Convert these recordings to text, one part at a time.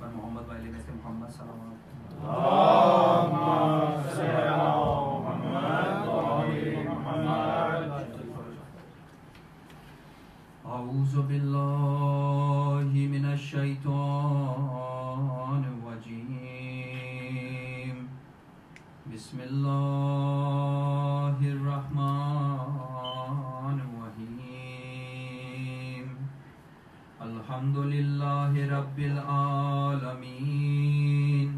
पर मोहम्मद वाले में से मोहम्मद सल्लल्लाहु अऊज़ु बिल्लाहि मिनश शैतानिर रजीम बिस्मिल्लाहिर रहमानिर रहीम अल्हम्दुलिल्लाहि रब्बिल आलमीन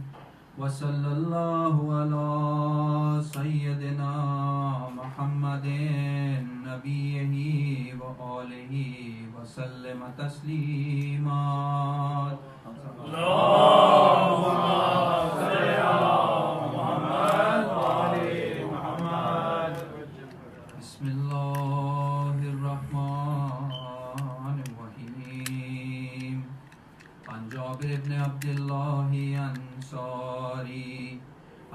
व सल्लल्लाहु अला सय्यदिना मुहम्मदिन नबिय्यिही व आलिही व सल्लम तस्लीमा बिस्मिल्लाहिर रहमानिर रहीम अन जाबिर इब्न अब्दुल्लाह अंसारी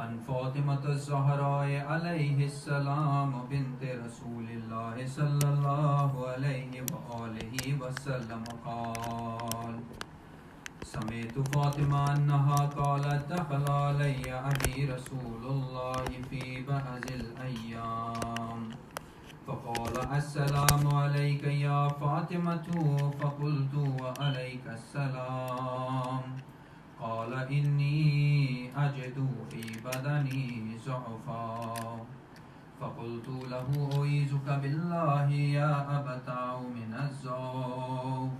अन फातिमत ज़हरा अलैहिस्सलाम बिन्त रसूलिल्लाह सल्लल्लाहु अलैहि व आलिहि वसल्लम क़ाल समीअतु फातिमा अन्नहा क़ालत दख़ल अलैया अबी रसूलुल्लाह फ़ी बअज़िल अय्याम फ़क़ाल अस्सलामु अलैका या फ़ातिमतु फ़क़ुल्तु व अलैकस्सलाम क़ाल इन्नी अजिदु फ़ी बदनी ज़ुअफ़ा फ़क़ुल्तु लहु उईज़ुका बिल्लाहि या अबताउ मिनज़्ज़ौफ़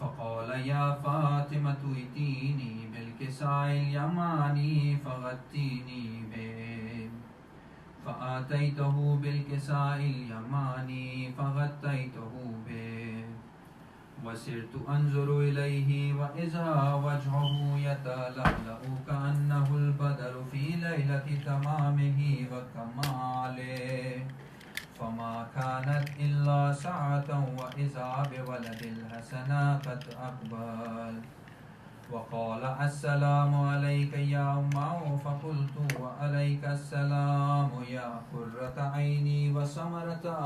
फ़क़ाल या फ़ातिमतु इतीनी बिलकिसाइल यमानी फ़ग़त्तीनी बिही फ़अतैतहु बिलकिसाइल यमानी फ़ग़त्तैतहु बिही वसिरतु अंज़ुरु इलैहि व इज़ा वजहुहु यतलअलअु कअन्नहुल बदरु फ़ी लैलति तमामिही व कमालिही फमा कानत इल्ला सअतन व इज़ा बिवलदिल हसन क़द अक़बल वक़ाल अस्सलामु अलैका या उम्मा फ़क़ुल्तु व अलैकस्सलामु या क़ुर्रता ऐनी व समरता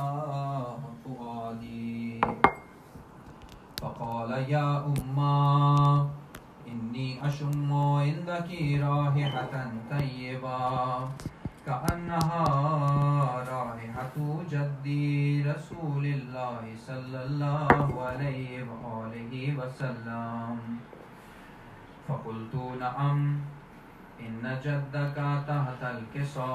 फ़ुआदी फ़क़ाल या उम्मा इन्नी अशुम्मु इंदकी राहिहतन तय्यबा कअन्नहा राहिहतु जद्दी रसूलिल्लाहि सल्लल्लाहु अलैहि व आलिहि वसल्लम फ़क़ुल्तु नअम इन्न जद्दका तहतल किसा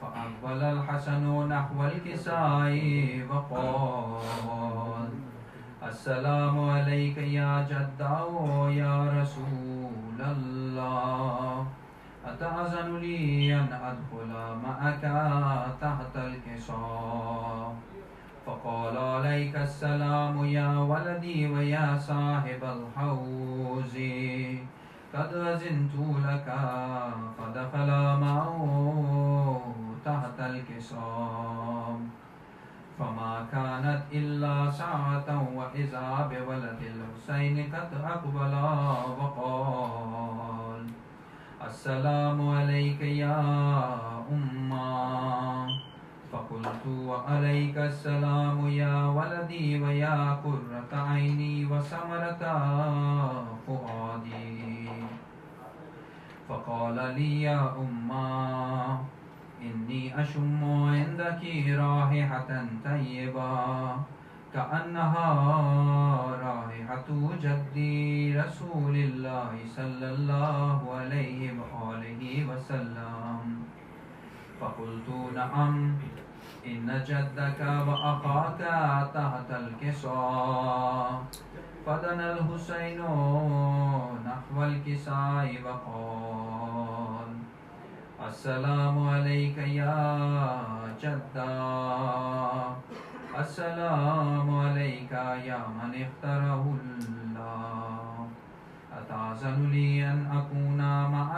फ़अक़बलल हसनु नहवल किसाई व क़ाल अस्सलामु अलैका या जद्दा या रसूलल्लाह अतअज़नु ली अन अदख़ुला मअका तहतल किसा फ़क़ाल अलैकस्सलामु या वलदी व या साहिबल हौज़ि क़द अज़िनतु लका फ़दख़ल मअहु तहतल किसा फमा कानत इल्ला सअतन व इज़ा बिवलदिल हुसैन क़द अक़बला व क़ाल अस्सलामु अलैका या उम्मा फ़क़ुल्तु व अलैकस्सलामु या वलदी व या क़ुर्रता ऐनी व समरता फ़ुआदी फ़क़ाल ली या उम्मा इन्नी अशुम्मु इंदकी राहिहतन तय्यबा कअन्नहा राहिहतु जद्दी रसूलिल्लाहि सल्लल्लाहु अलैहि व आलिहि वसल्लम फ़क़ुल्तु नअम इन्न जद्दका व अख़ाका तहतल किसा फ़दनल हुसैनु नहवल किसाई व क़ाल अस्सलामु अलैका या जद्दा अस्सलामु अलैका या मन इख्तरहुल्लाह अताज़नु ली अन अकूना मअ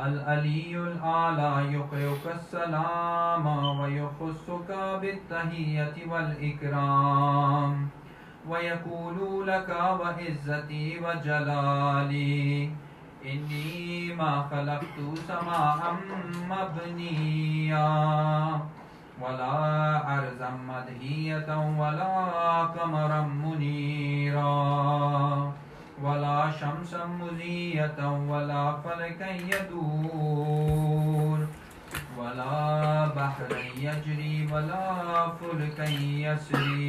अल-अलीयुल आला युक़रिउका सलाम व युख़ुस्सुका बित्तहिय्यति वल इकराम व यक़ूलु लका व इज़्ज़ती व जलाली इन्नी मा खलक़तु समाअम मबनिया वला अर्ज़म मदहियतन वला कमरम मुनीरा वला शम्सन मुज़ीयतन वला फलकन यदूर वला बहरन यजरी वला फुलकन यसरी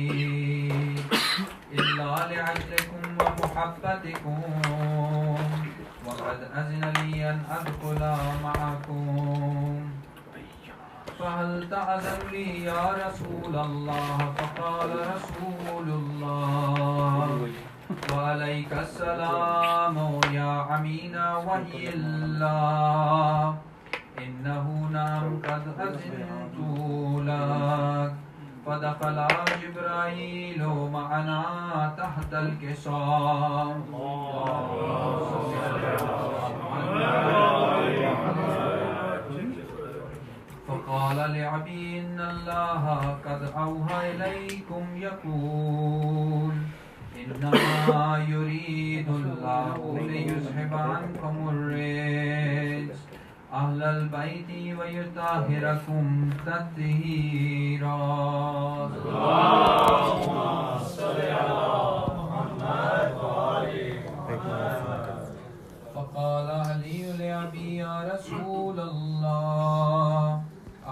इल्ला लिअजलिकुम व मुहब्बतिकुम वक़द अज़िन ली अन अदख़ुला मअकुम फ़हल तअज़न ली या रसूलल्लाह फ़क़ाल रसूलुल्लाह वअलैका अस्सलाम या अमीना वहियल्लाह इन्नहु नाम क़द अज़िनतु लक फ़दख़ला जिब्राईलु मअना तहतल किसाम फ़क़ाल लिअबी इन्नल्लाह क़द औहा इलैकुम यक़ूल इन्नमा युरीदुल्लाहु लियुज़हिबा अन्कुमुर रिज्स अहलल बैति व युताहिरकुम तत्हीरा फ़क़ाल अली लिअबी या रसूलल्लाह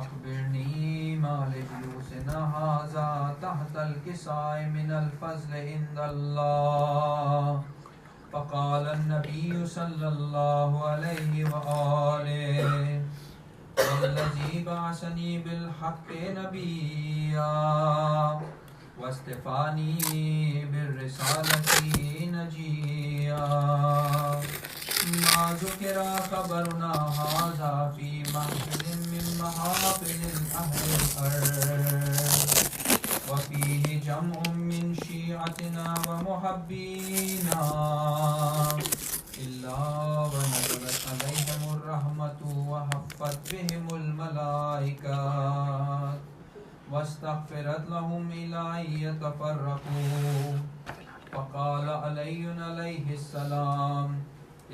अख़बिरनी मा लिबयूसिना हाज़ा तहतल किसाए मिनल फ़ज़्ल इंदल्लाह फ़क़ाल अन्नबिय्यु सल्लल्लाहु अलैहि वआलिहि वल्लज़ी बअसनी बिल हक़्क़ि नबिय्या वस्तिफ़ानी बिर्रिसालति नजिया मा ज़ुकिरा ख़बरुना हाज़ा फ़ी महफ़िलिन मिन महाफ़िलिल अहलिल अर्ज़ व फ़ीहि जम्उन मिन शिअतिना व मुहब्बीना इल्ला व नज़लत अलैहिमुर रहमतु व हफ़्फ़त बिहिमुल मलाइकत वस्तग़फ़िरत लहुम इला यतफ़र्रक़ू फ़क़ाल अलियुन अलैहिस्सलाम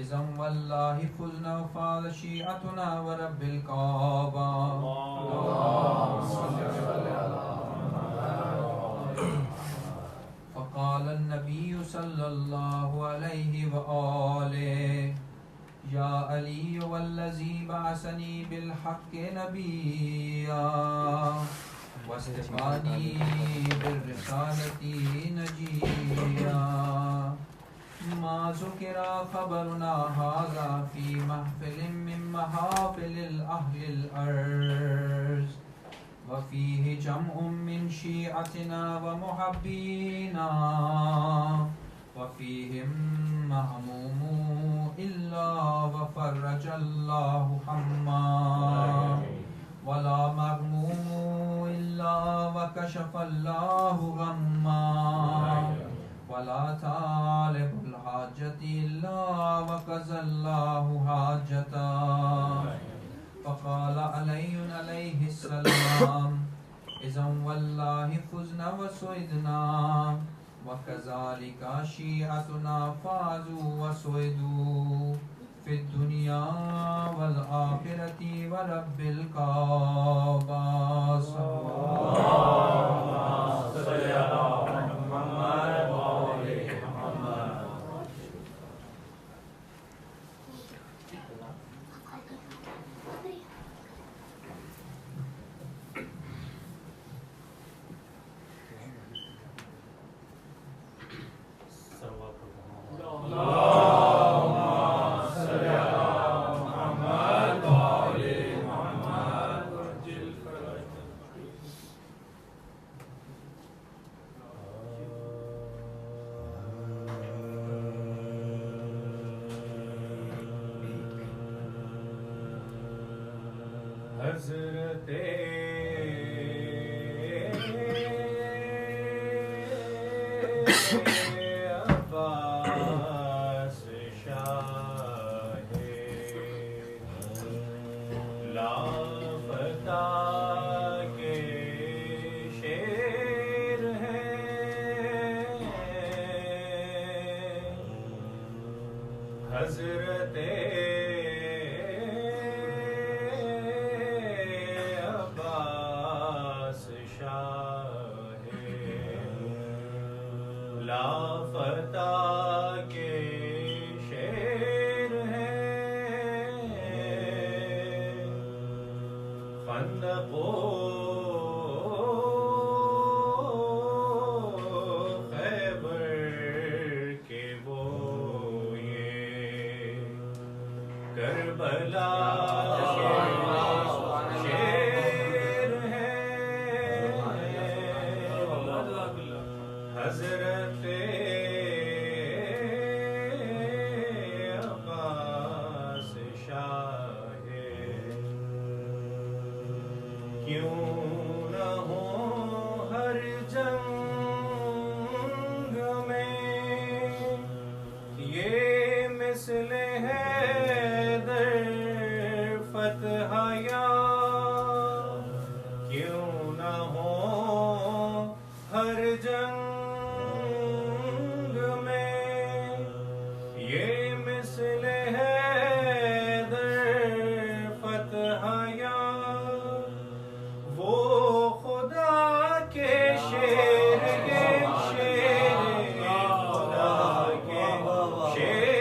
इज़न वल्लाहि फ़ुज़ना फ़ाज़ शिअतुना व रब्बिल काबा फ़क़ाल अन्नबिय्यु सल्लल्लाहु अलैहि वआलिहि या अली वल्लज़ी बअसनी बिल हक़्क़ि नबिय्या वस्तिफ़ानी बिर्रिसालति नजिया मा ज़ुकिरा ख़बरुना हाज़ा फ़ी महफ़िलिन मिन महाफ़िलिल अहलिल अर्ज़ व फ़ीहि जम्उन मिन शिअतिना व मुहब्बीना व फ़ीहिम महमूमु इल्ला व फ़र्रजल्लाहु हम्मा वला मग़मूमु इल्ला व कशफ़ल्लाहु गम्मा वला तालिबुल हाजति इल्ला व क़ज़ल्लाहु हाजता फ़क़ाल अलियुन अलैहिस्सलाम इज़न वल्लाहि फ़ुज़ना व सुइदना व कज़ालिका शिअतुना फ़ाज़ू व सुइदू फ़िद दुनिया वल आखिरति व रब्बिल काबा हजरते अब्बास शाहे लाफता के शेर हैं फंदको करबला शेर है हजरते अब्बास शाहे क्यों न हो हर जंग में ये मिसले है फतहया क्यों न हो हर जंग में ये मिसले है फतहया वो खुदा के शेर के शेर खुदा के शेर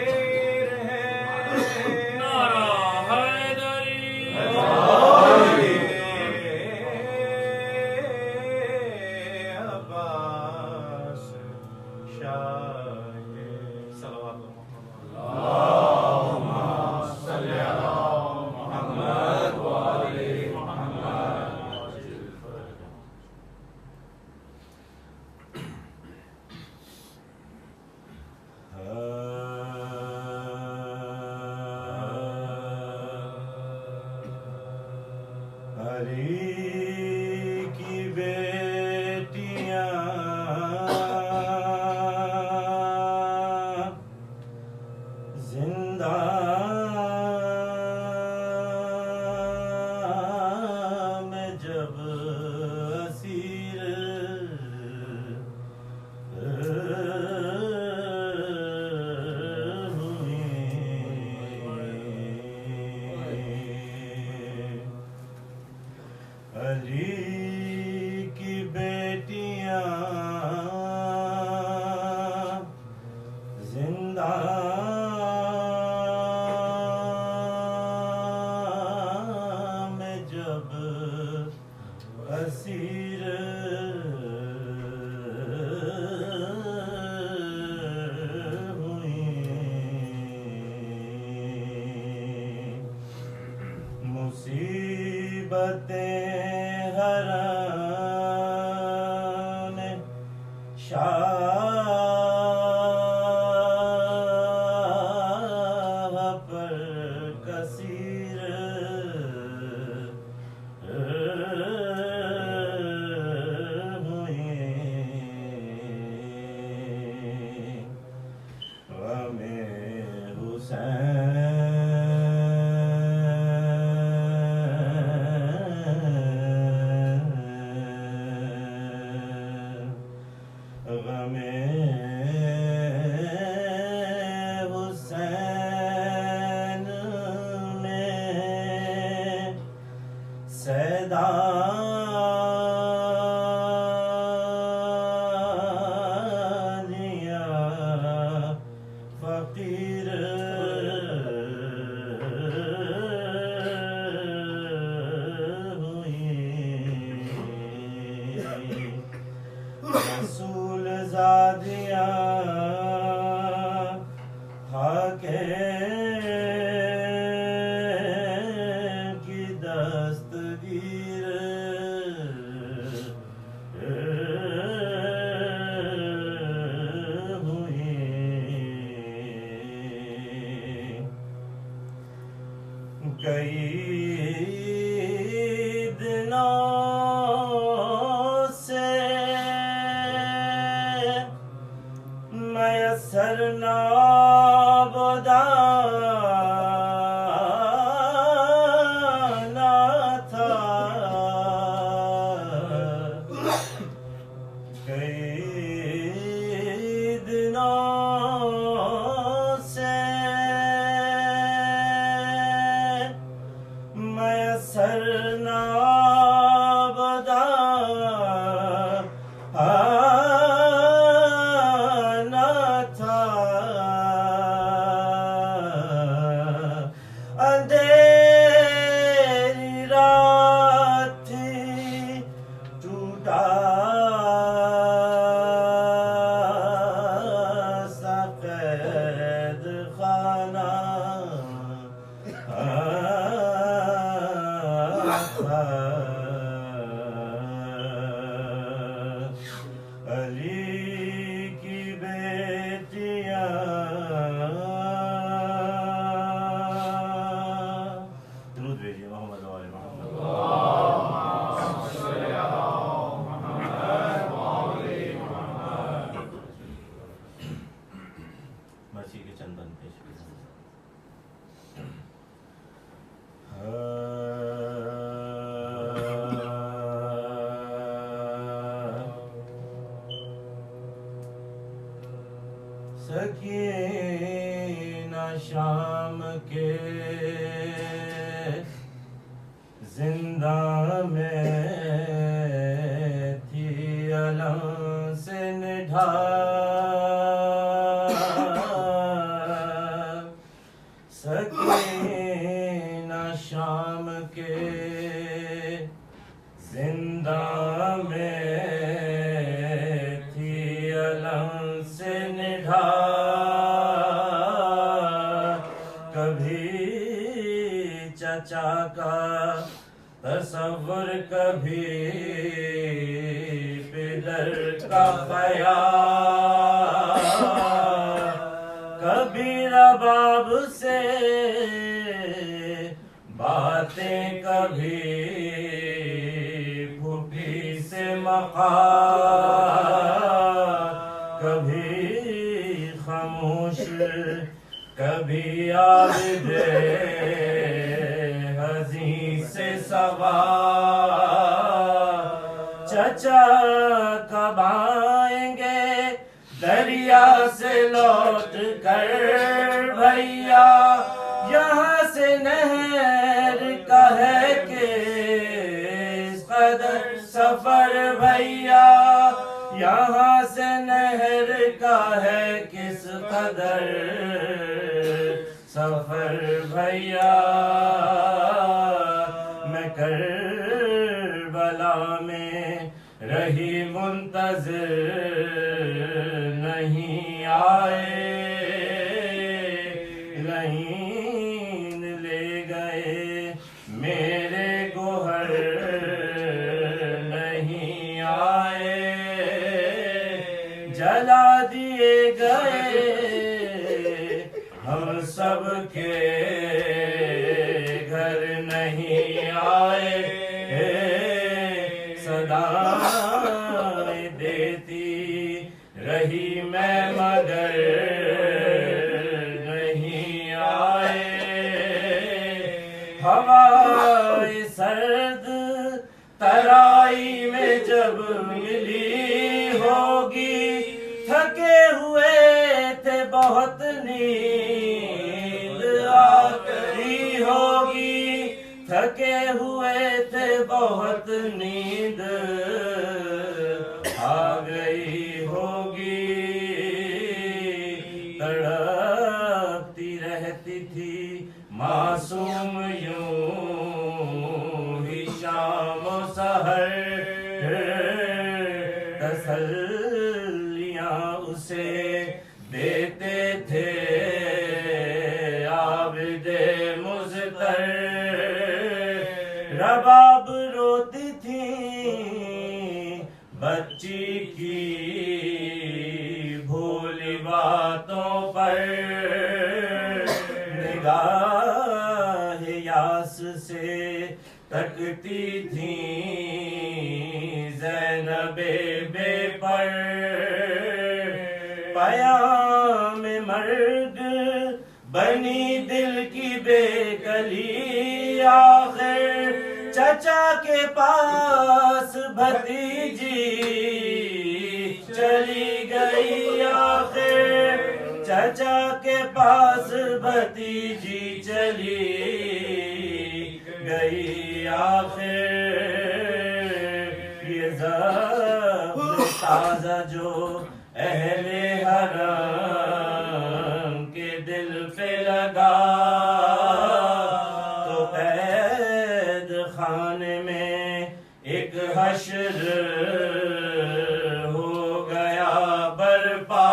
सकीना शाम के जिंदा में थी अलम से निढा सकीना शाम के जिंदा में थी अलम से निढा कभी चचा का तसव्वुर कभी पिदर का ख्याल कभी रबाब से बातें कभी फूफी से मक़ाल कभी खामोश कभी आबिदे हज़ी से सवाल चचा कब आएंगे दरिया से लौट कर भैया यहाँ से नहर का है किस कदर सफर भैया यहाँ से नहर का है किस कदर सफर भैया मैं करबला में रही मुंतज़िर नहीं आए नहीं ले गए मेरे गोहर नहीं आए जला दिए गए हम सब के घर नहीं आए सदाएं देती रही मैं मगर नहीं आए हवाए सर्द तराई में जब मिली होगी थके हुए थे बहुत नींद आती होगी थके हुए थे बहुत नींद आ गई होगी तड़पती रहती थी मासूम यूं ही शाम सहर तसल्लियां उसे देते थे आबिदे मुज़तर रबाब रोती थी बच्ची की भोली बातों पर निगाह यास से तकती थी ज़ैनबे बेपर पयाम मर्ग बनी दिल की बेकली आखिर चचा के पास भतीजी चली गई आखिर चचा के पास भतीजी चली गई आखिर ये ज़ब्र ताज़ा जो अहले हरम के दिल पे लगा तो कैद खाने में एक हश्र हो गया बर्पा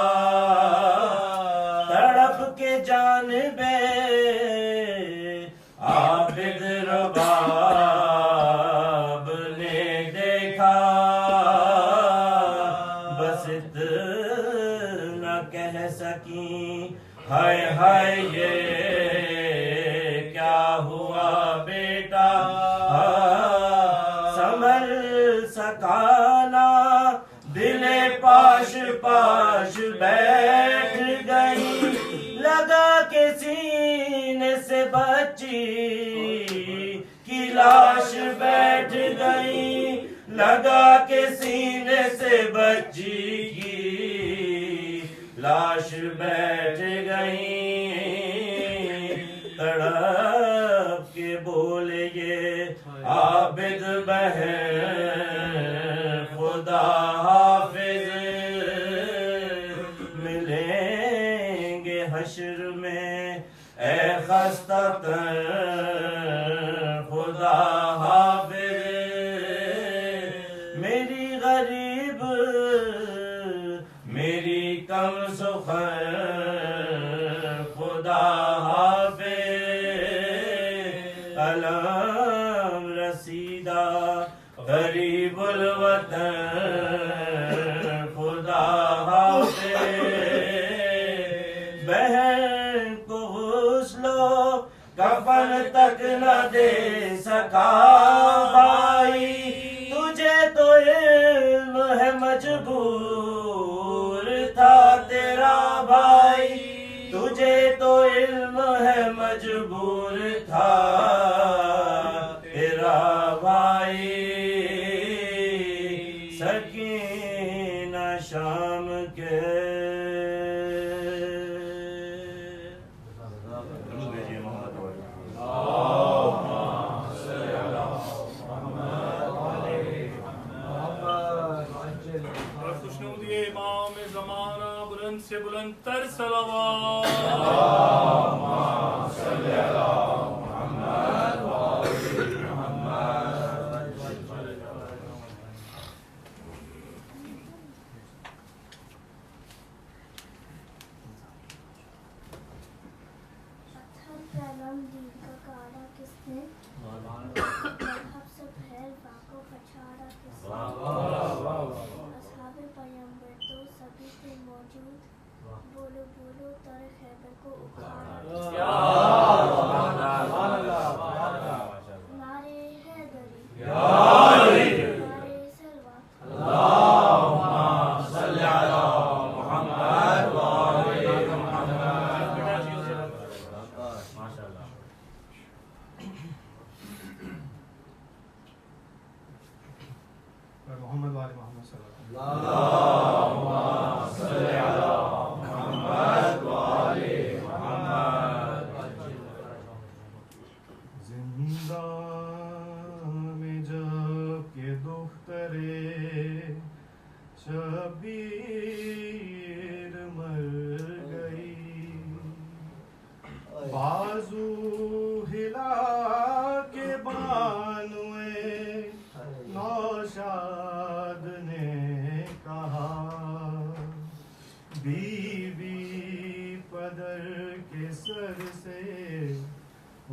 तड़प के जानबे आबिद रबाब ने देखा बस इतना कह सकी हाय हाय ये क्या हुआ बेटा संभल सकाना दिले पाश पाश बैठ गई लगा के सीने से बच्ची की लाश बैठ गई लगा के सीने से बच्ची की लाश बैठ गई, तड़प के बोले ये आबिद बहन खुदा हाफिज, मिलेंगे हश्र में ए खस्ता खुदा हाफिज, मेरी गरीब मेरी कम सुखर खुदा हाफिज, अलम रसीदा गरीबुल वतन खुदा हाफिज, बहन को गुस्लो कफन तक न दे सका भाई, तुझे तो इल्म है मजबूर था तेरा भाई, तुझे तो इल्म है मजबूर था तेरा भाई, सकीना शाम के इमाम ज़माना बुलंद से बुलंद तर सलावत। बोलो बोलो तारे खैबर को उखाड़ा, नारे हैदरी, नारे सलवा, अल्लाहुम्मा सल्ली अला मुहम्मद व आले मुहम्मद। माशाअल्लाह। मोहम्मद वाले मोहम्मद सल्लल्लाहु शबीर मर गई, बाजू हिला के बानुए नौशाद ने कहा, बीवी पदर के सर से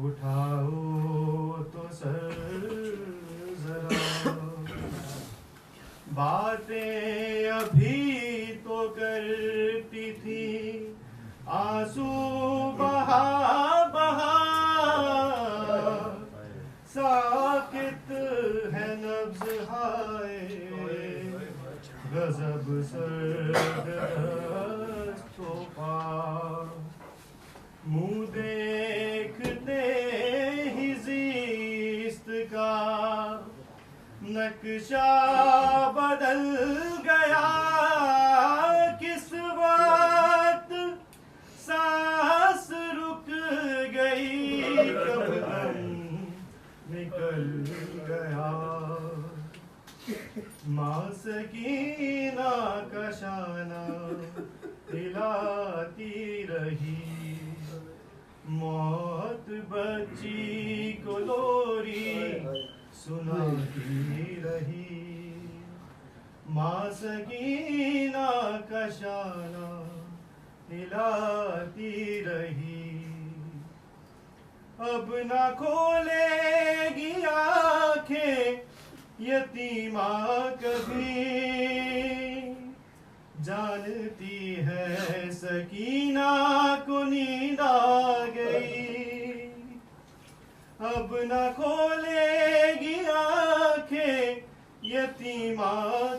उठाओ तो सर जरा, बातें अभी तो करती थी आंसू बहा बहा, साकित है नब्ज़ हाय गज़ब सर्द तोपा, मुँह देखते ही ज़ीस्त का नक्शा बदल गया, किस वक्त सांस रुक गई, कब दम निकल गया, माँ सकीना का शाना हिलाती रही, मौत बच्ची को लोरी सुनाती रही, माँ सकीना का शाना हिलाती रही, अब ना खोलेगी आँखें यतीमा कभी, जानती है सकीना को नींद आ गई, अब न खोलेगी आँखें यतीमा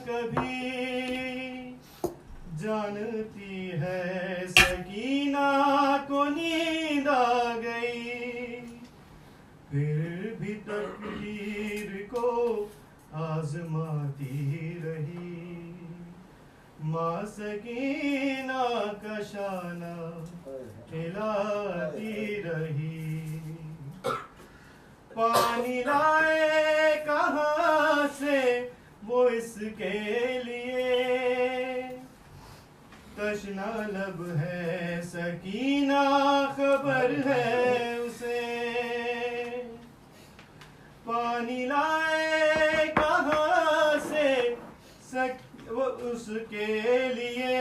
कभी, जानती है सकीना को नींद आ गई, फिर भी तकदीर को आजमाती रही, माँ सकीना का शाना खिलाती रही। पानी लाए कहाँ से वो इसके लिए, तशना लब है सकीना खबर है उसे। पानी लाए कहाँ से वो उसके लिए,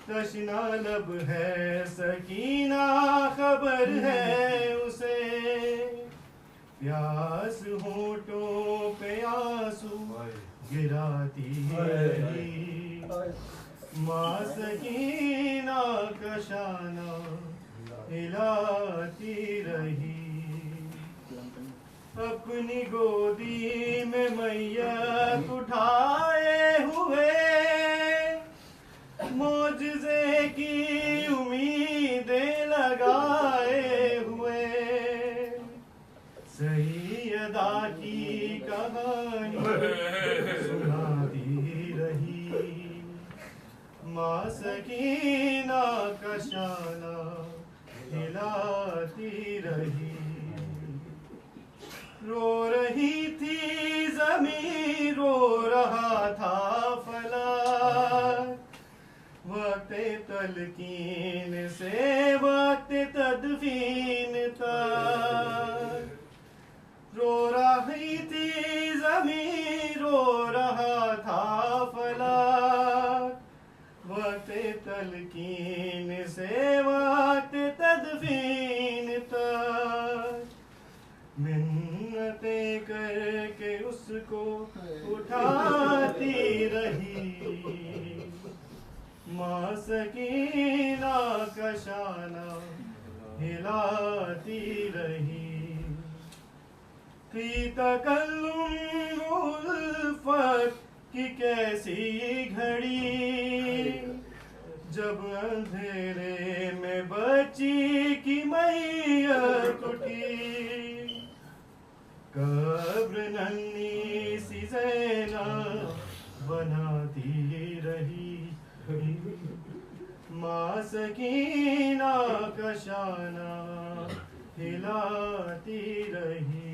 तशना लब है सकीना खबर है उसे। प्यास होठों पे आंसू गिराती रही, माँ सकीना का शाना हिलाती रही। अपनी गोदी में मैयत उठाए हुए, मौजज़े की उम्मीदें लगाए हुए, सैयदा की कहानी सुनाती रही। माँ सकीना का शाना हिलाती रही। रो रही थी ज़मीं, रो रहा था फलक, वक्त तलकीन से वक्त तदफीन तक। रो रही थी ज़मीं, रो रहा था फलक, वक्त तलकीन से वक्त तदफीन तक। मिन्नतें करके उसको उठाती रही, माँ सकीना का शाना हिलाती रही। थी तकल्लुम उल्फत की कैसी घड़ी, जब अंधेरे में बच्ची की मैयत उठी। कब्र नन्ही सी ज़ैनब बनाती रही, माँ सकीना का शाना हिलाती रही।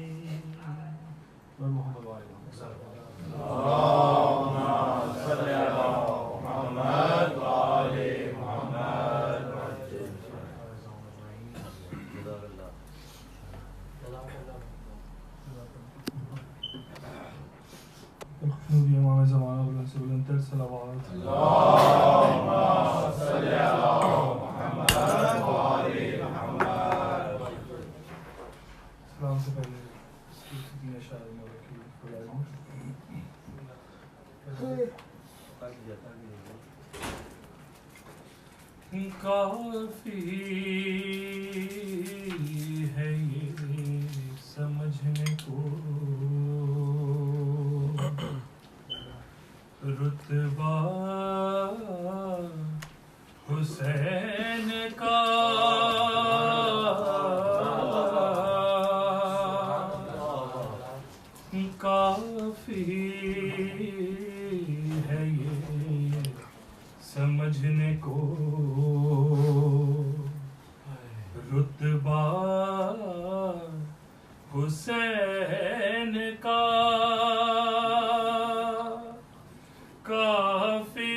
नूरी इमाम ज़माना बुलंद से बुलंदतर सलावत। सलाम से पहले तीन अशार में काफी है ये समझने को रुतबा हुसैन का। काफी है ये समझने को रुतबा हुसैन का। काफी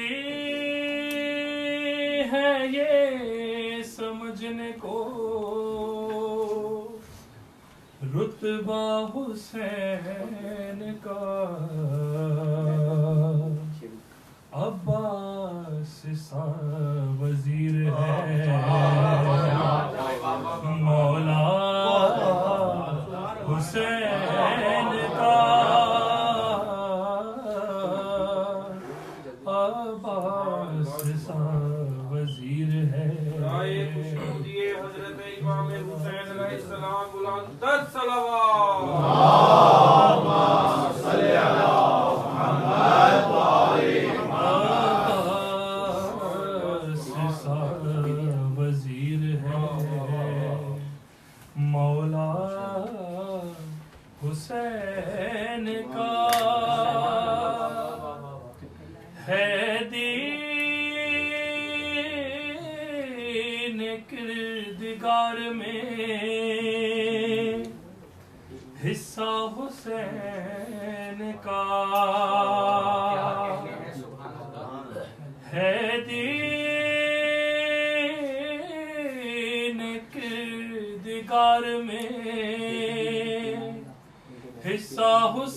है ये समझने को रुतबा हुसैन का। अब्बास सा वजीर है मौला हुसैन का। अब्बास सा वजीर है। हज़रत इमाम हुसैन अलैहिस्सलाम बुलंद सलावत।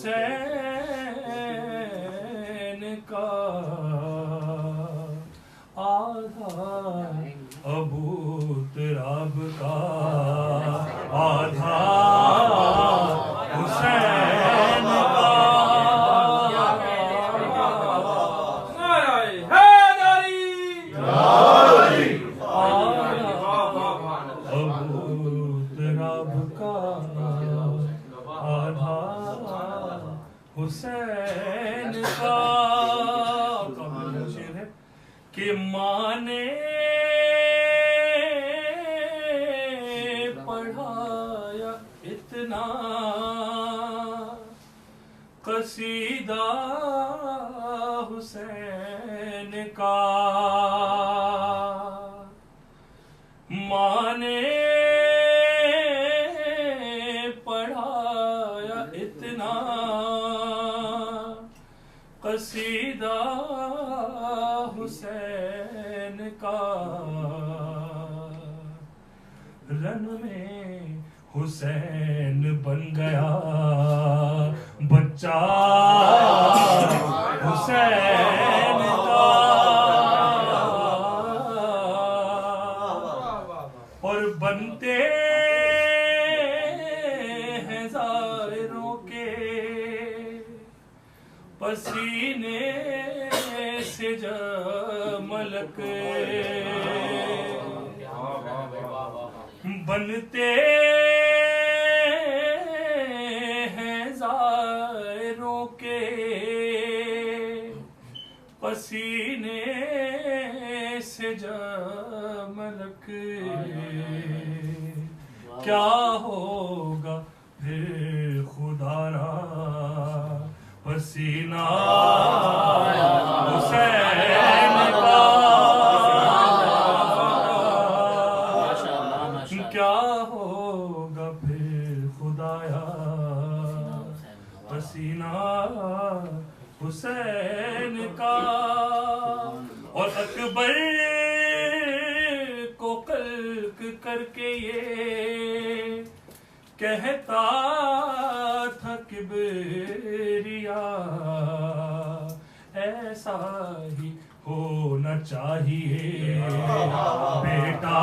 हुसैन का आधा अबू तराब का आधा हुसैन का हुसैन का शेर है कि माने पढ़ाया इतना कसीदा हुसैन का माने पढ़ाया इतना कसीदा हुसैन का रन में हुसैन बन गया बच्चा हुसैन का और बनते हैं ज़ाहिरों के पसीने से जमलक बनते हैं ज़ाहिरों के पसीने से जमलक क्या होगा फिर खुदारा पसीना हुसैन का क्या होगा फिर खुदाया पसीना हुसैन का और अकबर को कल्क करके ये कहता था किबरिया ऐसा ही होना चाहिए बेटा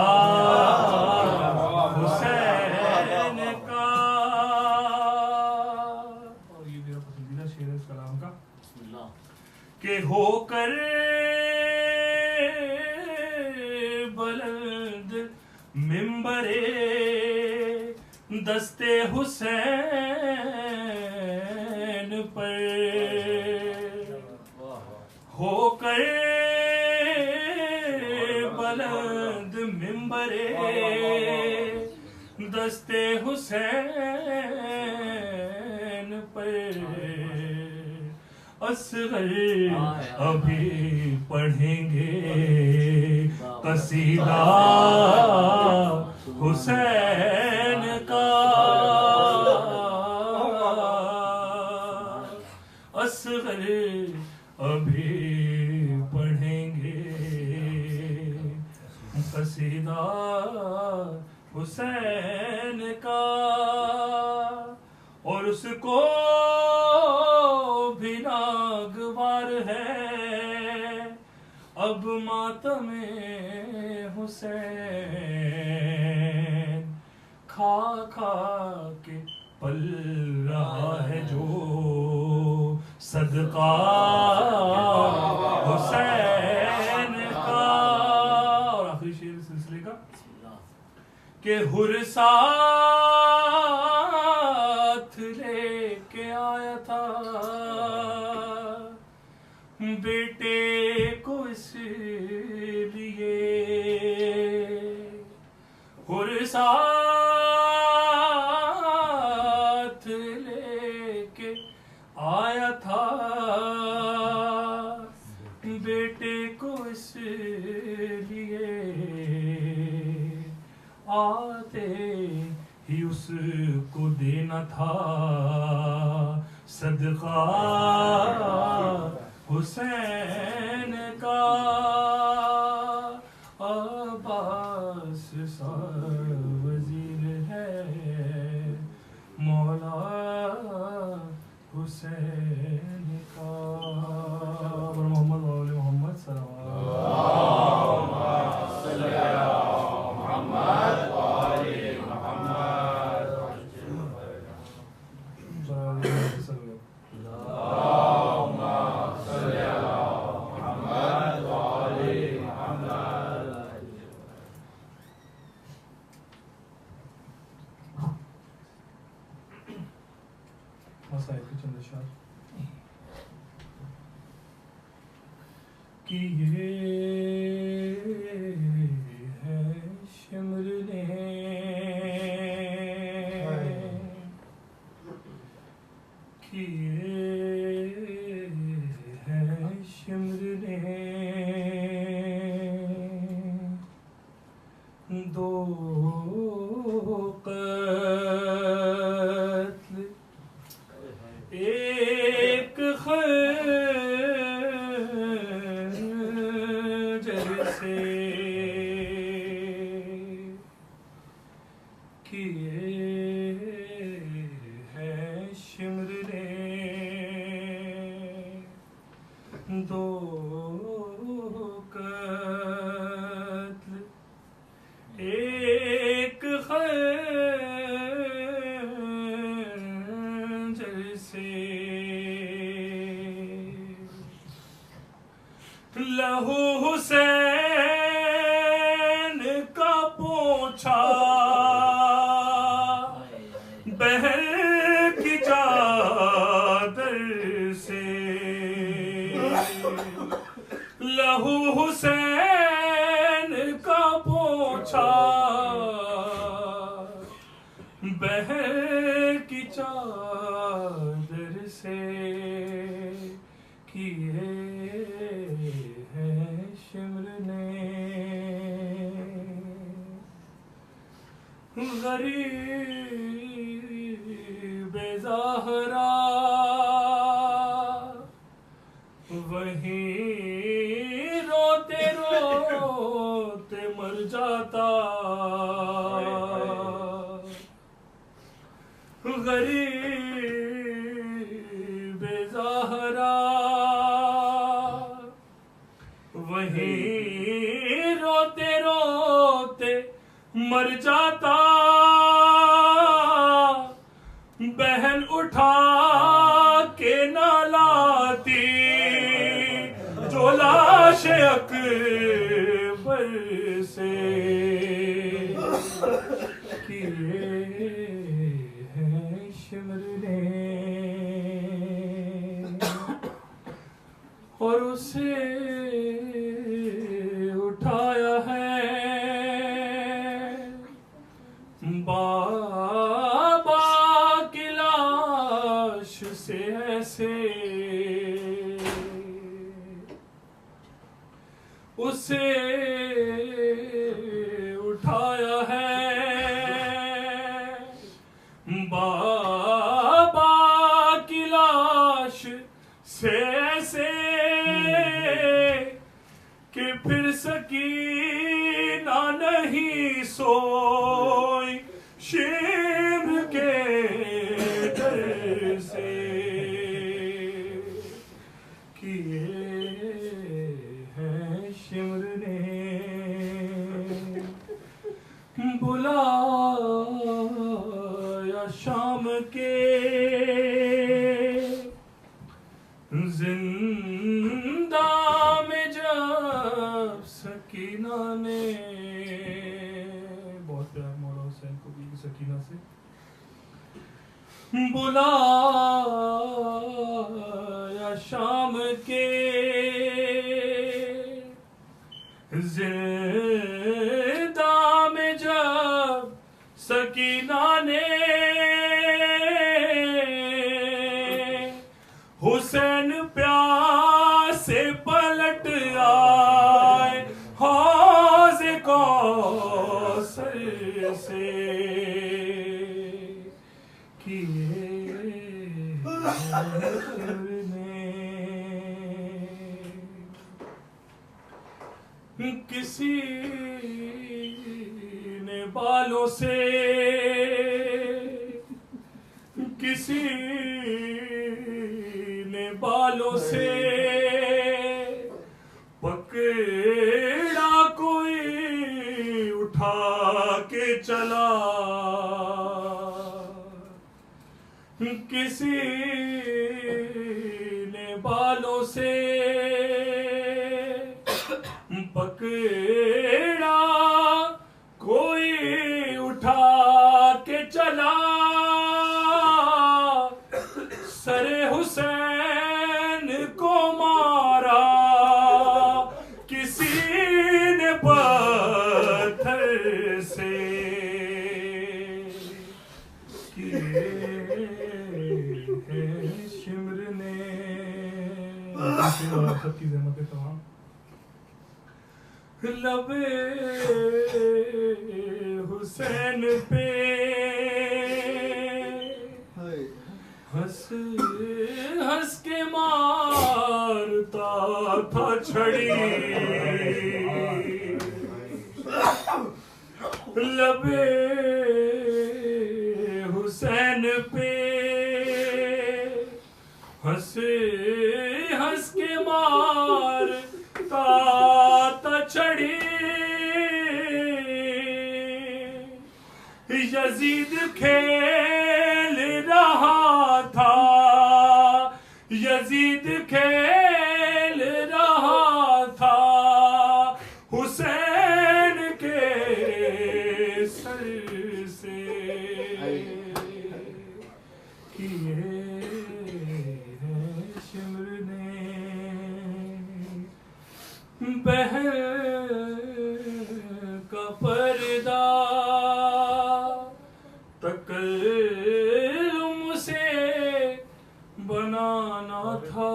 हुसैन का। और ये मेरा पसंदीदा शेर है इस कलाम का कि होकर बुलंद मिंबरे दस्ते हुसैन पर होकर बुलंद मिंबरे दस्ते हुसैन पर असगर अभी पढ़ेंगे कसीदा हुसैन का असगर अभी पढ़ेंगे कसीदा हुसैन का और उसको भी नागवार है अब मातमे हुसैन खा खा के पल रहा है जो सदका हुसैन का। और आखिरी शेर सिलसिले का कि हुर साथ लेके आया था बेटे को इसलिए हुर साथ लेके आया था बेटे को इसलिए आते ही उसको देना था सदका हुसैन का। अब्बास सा वजीर है मौला हुसैन। शेर कि ये है शिमरने कि ये है शिमरने दो कत्ल एक खंजर से किए हैं शिमरने दो कत्ल एक खंजर से लहू हुसैन का पोंछा बहन की चादर से लहू हुसैन का पोंछा बहन की चादर से किए हैं शिमरने गरीब ज़हरा वहीं रोते रोते मर जाता गरीब ज़हरा वहीं रोते रोते मर जाता बहन उठा के ना लाती जो लाश अकबर से किए हैं शिमरने और उसे उठाया है बाबा की लाश से ऐसे उसे उठाया है बाबा की लाश से ऐसे कि फिर सकीना नहीं सोई शिम्र के डर से किए हैं शिमरने बुलाया शाम के जिंदा में जब सकीना ने बहुत प्यार मौला हुसैन को भी सकीना से बुलाया शाम के जिंदा में जब सकीना ने हुसैन प्यासे पलट आए हौज़े कौसर से किए किसी ने बालों से किसी ने बालों से पकड़ा कोई उठा के चला किसी ने बालों से पकड़ा कोई उठा के चला सरे सबकी ज़हमतें तमाम। लबे हुसैन पे हंस हंस के मारता था छड़ी, लबे हुसैन पे हंस हंस के मारता था छड़ी। यजीद खेल रहा था, यजीद खेल रहा था हुसैन के सर से। किए शिमर ने बहन का पर्दा, तकल्लुम से बनाना था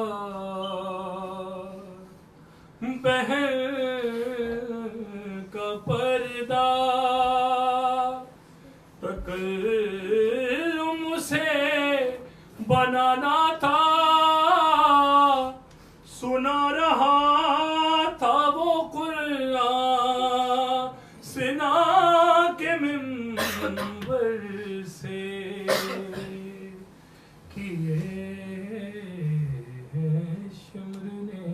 बहन का पर्दा, तकल्लुम से बनाना था। सुना रहा था वो कुरान सिना के मिंबर से। किए शिमर ने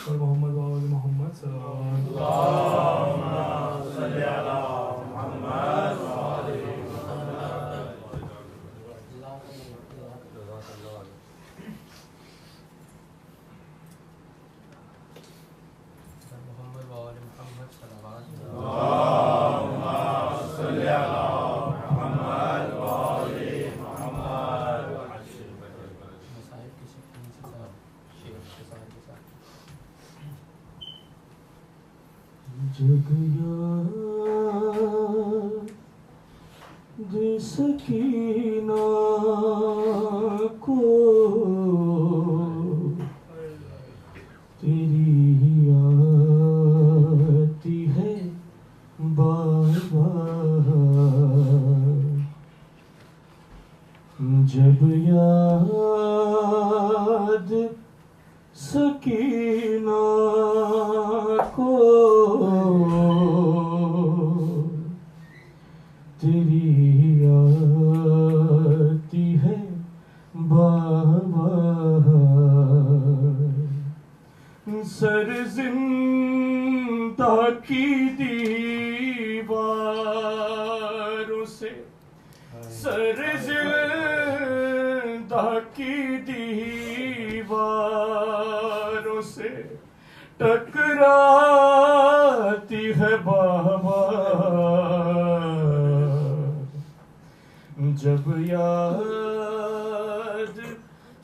और मोहम्मद वाले मोहम्मद जग याद सकीना को तेरी आती है बार बार। जब याद सकीना को तेरी आती है बार, सर जिंदा की दीवारों से, सर जिंदा की दीवारों से टकराती है बाबा। जब याद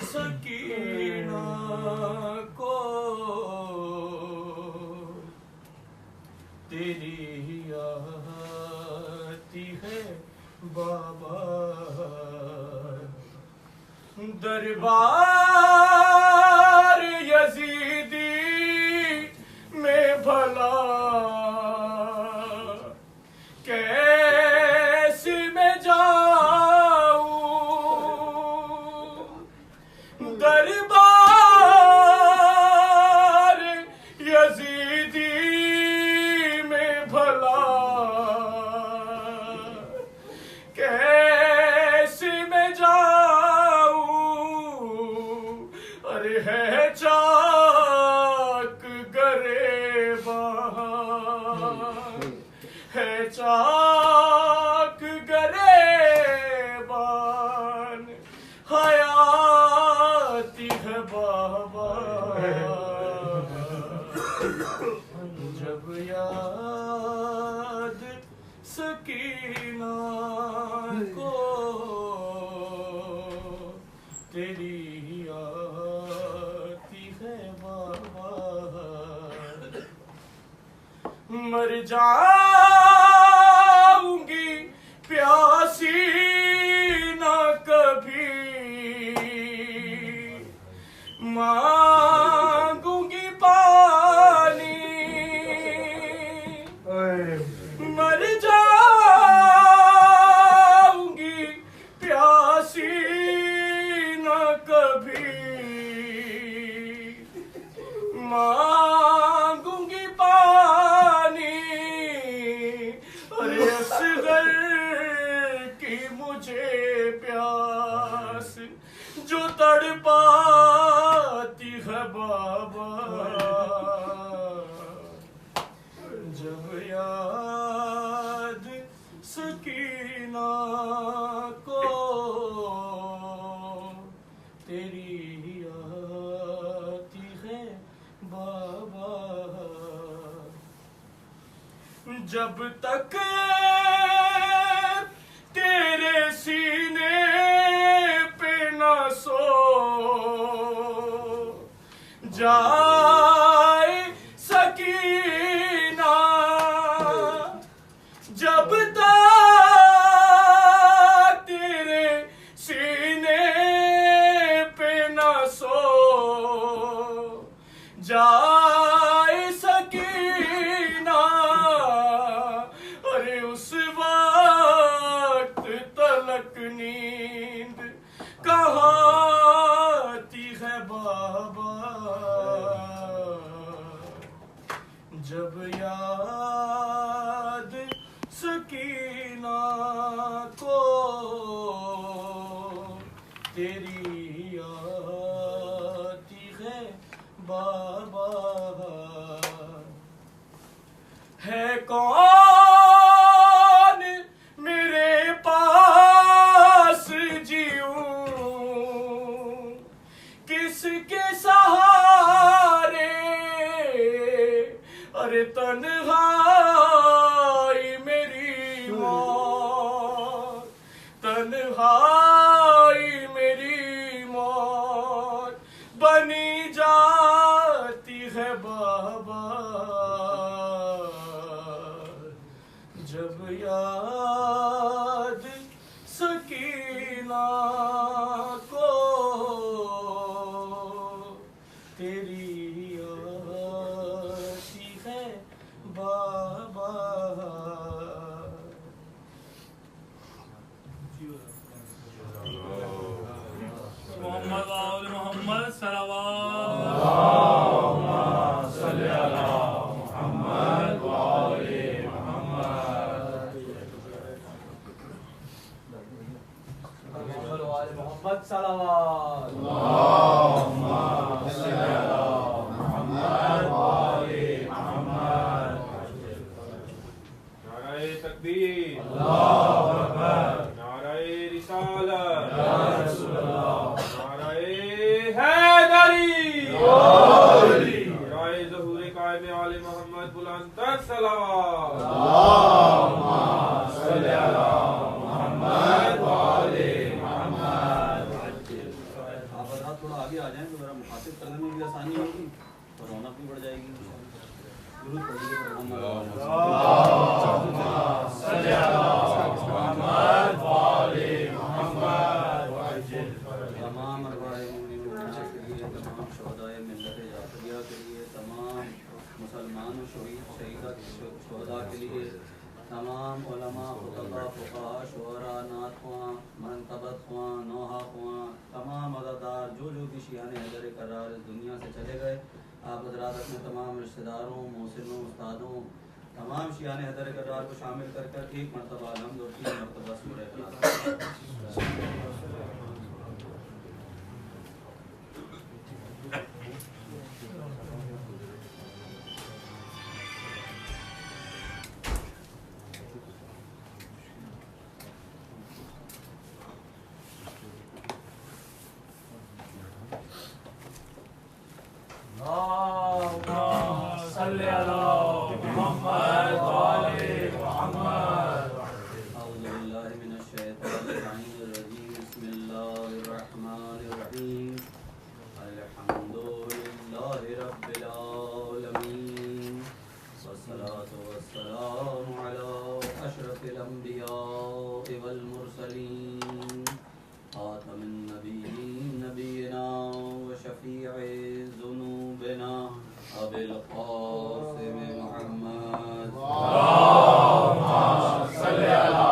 सकीना को तेरी आती है बाबा। दरबार यजीदी में भला कैसे मैं जाऊं, दरबार यजीदी में भला कैसे मैं जाऊं। अरे है चाक गरेबान, है चाक गरेबान, हयाती है बाबा। जब याद सकीना को तेरी आती है बाबा। मर जाऊंगी प्यासी न कभी जब तक तेरे सीने पे न सो जाए सकीना, जब तक तेरे सीने पे न सो जाए सकीना, अरे उस वक्त तलक नींद कहाँ आती है बाबा। जब याद सकीना को तेरी आती है बाबा। है कौन मेरे पास जीऊं, किसके सहारे, अरे तन्हाई मेरी मौत, तन्हाई मेरी मौत बनी जाती है बाबा। जब याद सकीना को तेरी आती है बाबा। मोहम्मद वाले मोहम्मद सल्लल्लाहु मोहम्मद सल्लल्लाहु नाराए तकबीर, अल्लाहु अकबर, नाराए रिसालत, या रसूल अल्लाह, नाराए हैदरी, नाराए ज़हूर कायम आले मोहम्मद बुलंद तक सलावत। अल्लाहुम्मा सल्ली अला मुहम्मद व आले मुहम्मद। आप हज़रात थोड़ा आगे आ जाएं तो मेरा मुखातिब करने में भी आसानी होगी और रौनक भी बढ़ जाएगी। दुरूद पढ़िए तमाम अरवाए मोमिनीन के लिए, तमाम शुहदाए मिल्लत जाफरिया के लिए, तमाम मुसलमान शुहदा के लिए, तमाम उलमा खुतबा फुक़हा शुअरा नात ख़्वां मनक़बत ख़्वां नौहा ख़्वां तमाम अज़ादार जो भी शियान हैदर करार इस दुनिया से चले गए, आप हज़रात अपने तमाम रिश्तेदारों मोहसिनों उस्तादों तमाम शियान हैदर करार को शामिल कर कर एक मरतबा अलहम्द और 3 मरतबा सूरह इखलास। सल्ली अला मुहम्मद व आले मुहम्मद। अऊज़ु बिल्लाहि मिनश शैतानिर रजीम। बिस्मिल्लाहिर रहमानिर रहीम। अल्हम्दुलिल्लाहि रब्बिल आलमीन वस्सलातु वस्सलामु अला अशरफिल अंबिया'i वल मुरसलीन खातमिन नबिय्यीन नबिय्यिना व शफी'i ज़ुनूबिना अबिल क़ासिम मुहम्मद। अल्लाहुम्मा सल्ली अला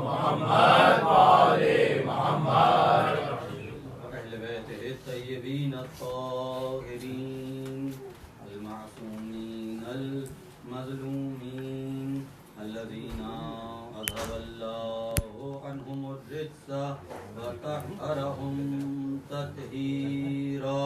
मुहम्मद व आले मुहम्मद। अहले बैतिहि तय्यबीन अत्ताहिरीन अल-मासूमीन अल-मज़लूमीन अल्लज़ीना अज़हबल्लाहु अन्हुमुर रिज्सा व तहहरहुम तत्हीरा।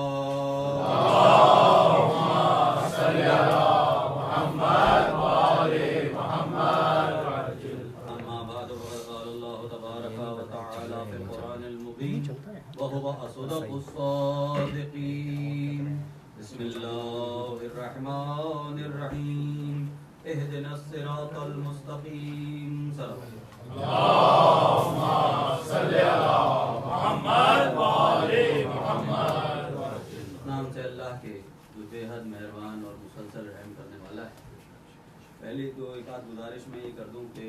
बिस्मिल्लाहिर्रहमानिर्रहीम। इहदिनस सिरातल मुस्तकीम नाम से अल्लाह के जो बेहद मेहरबान और मुसलसल रहम करने वाला है। पहले तो एक आध गुजारिश में ये कर दूं कि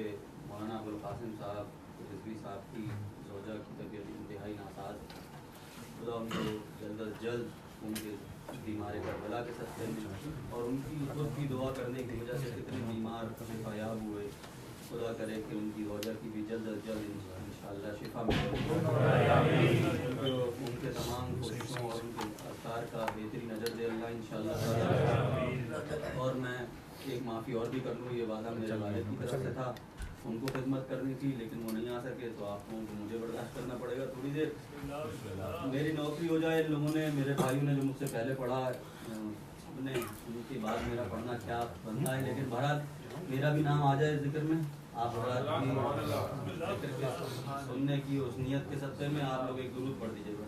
मौलाना अबुल कासिम साहब रिजवी साहब की ज़ौजा की तबीयत इंतहाई नासाज, खुदा उनको जल्द अज जल्द उनके बीमार करबला के सदक़े में और उनकी खुद की दुआ करने की वजह से कितने बीमार शिफायाब हुए, खुदा करे कि उनकी ज़ौजा की भी जल्द अज जल्द इंशाअल्लाह शिफा मिले, उनके तमाम कोशिशों और उनके अफ़कार का बेहतरी नज़र दे अल्लाह इंशाअल्लाह। और मैं एक माफ़ी और भी कर लूँ, ये वादा मेरे वालिद की तरफ से था, उनको खिदमत करनी थी लेकिन वो नहीं आ सके, तो आप लोगों को मुझे बर्दाश्त करना पड़ेगा थोड़ी देर। मेरी नौकरी हो जाए, लोगों ने मेरे भाइयों ने जो मुझसे पहले पढ़ा सबने, उनके बाद मेरा पढ़ना क्या बनता है, लेकिन बहरहाल मेरा भी नाम आ जाए जिक्र में, आप सुनने की उस नियत के सत्ते में आप लोग एक दुरूद पढ़ दीजिएगा।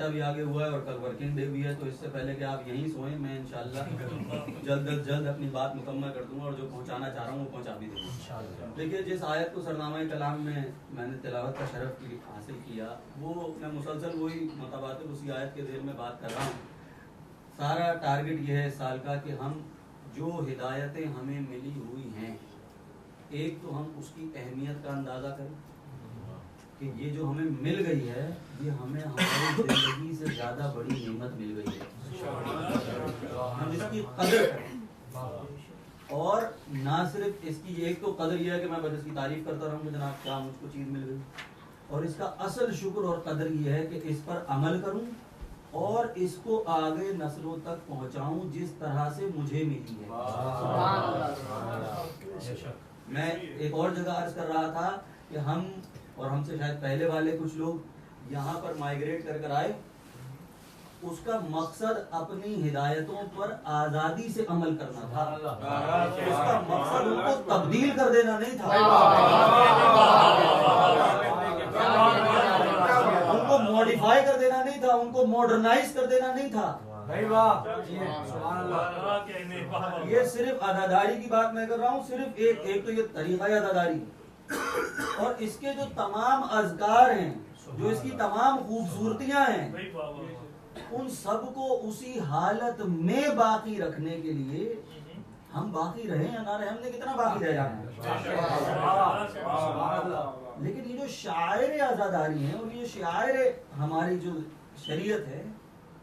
भी आगे हुआ है और कल वर्किंग डे भी है, तो इससे पहले कि आप यहीं सोएं, मैं इंशाल्लाह जल्द अज जल्द अपनी बात मुकम्मल कर दूंगा और जो पहुंचाना चाह रहा हूँ वो पहुंचा भी दूंगा। देखिए, जिस आयत को सरनामा कलाम में मैंने तिलावत का शरफ हासिल किया, वो मैं मुसलसल वही मुताबातिल उसी आयत के ज़ेल में बात कर रहा हूँ। सारा टारगेट ये है इस साल का कि हम जो हिदायतें हमें मिली हुई हैं, एक तो हम उसकी अहमियत का अंदाज़ा करें कि ये जो हमें मिल गई है, ये हमें हमारी जिंदगी से ज्यादा बड़ी नेमत मिल गई है, हम इसकी कदर करें। और ना सिर्फ इसकी एक तो कदर ये है कि मैं बस इसकी तारीफ करता रहूँ कि जनाब क्या मुझको चीज मिल गई, और इसका असल शुक्र और कदर ये है कि इस पर अमल करूँ और इसको आगे नस्लों तक पहुँचाऊँ जिस तरह से मुझे मिली है। मैं एक और जगह अर्ज कर रहा था कि हम और हमसे शायद पहले वाले कुछ लोग यहाँ पर माइग्रेट कर आए, उसका मकसद अपनी हिदायतों पर आजादी से अमल करना था, उसका मकसद उनको तब्दील कर देना नहीं था, उनको मॉडिफाई कर देना नहीं था, उनको मॉडर्नाइज कर देना नहीं था। ये सिर्फ अदादारी की बात मैं कर रहा हूँ, सिर्फ एक तो ये तरीका अदादारी और इसके जो तमाम अज़कार हैं, जो इसकी तमाम खूबसूरतियां हैं, उन सब को उसी हालत में बाकी रखने के लिए हम बाकी रहे या ना रहे, हमने कितना बाकी रह जाना है। लेकिन ये जो शायर आज़ादारी है और ये शायर हमारी जो शरीयत है,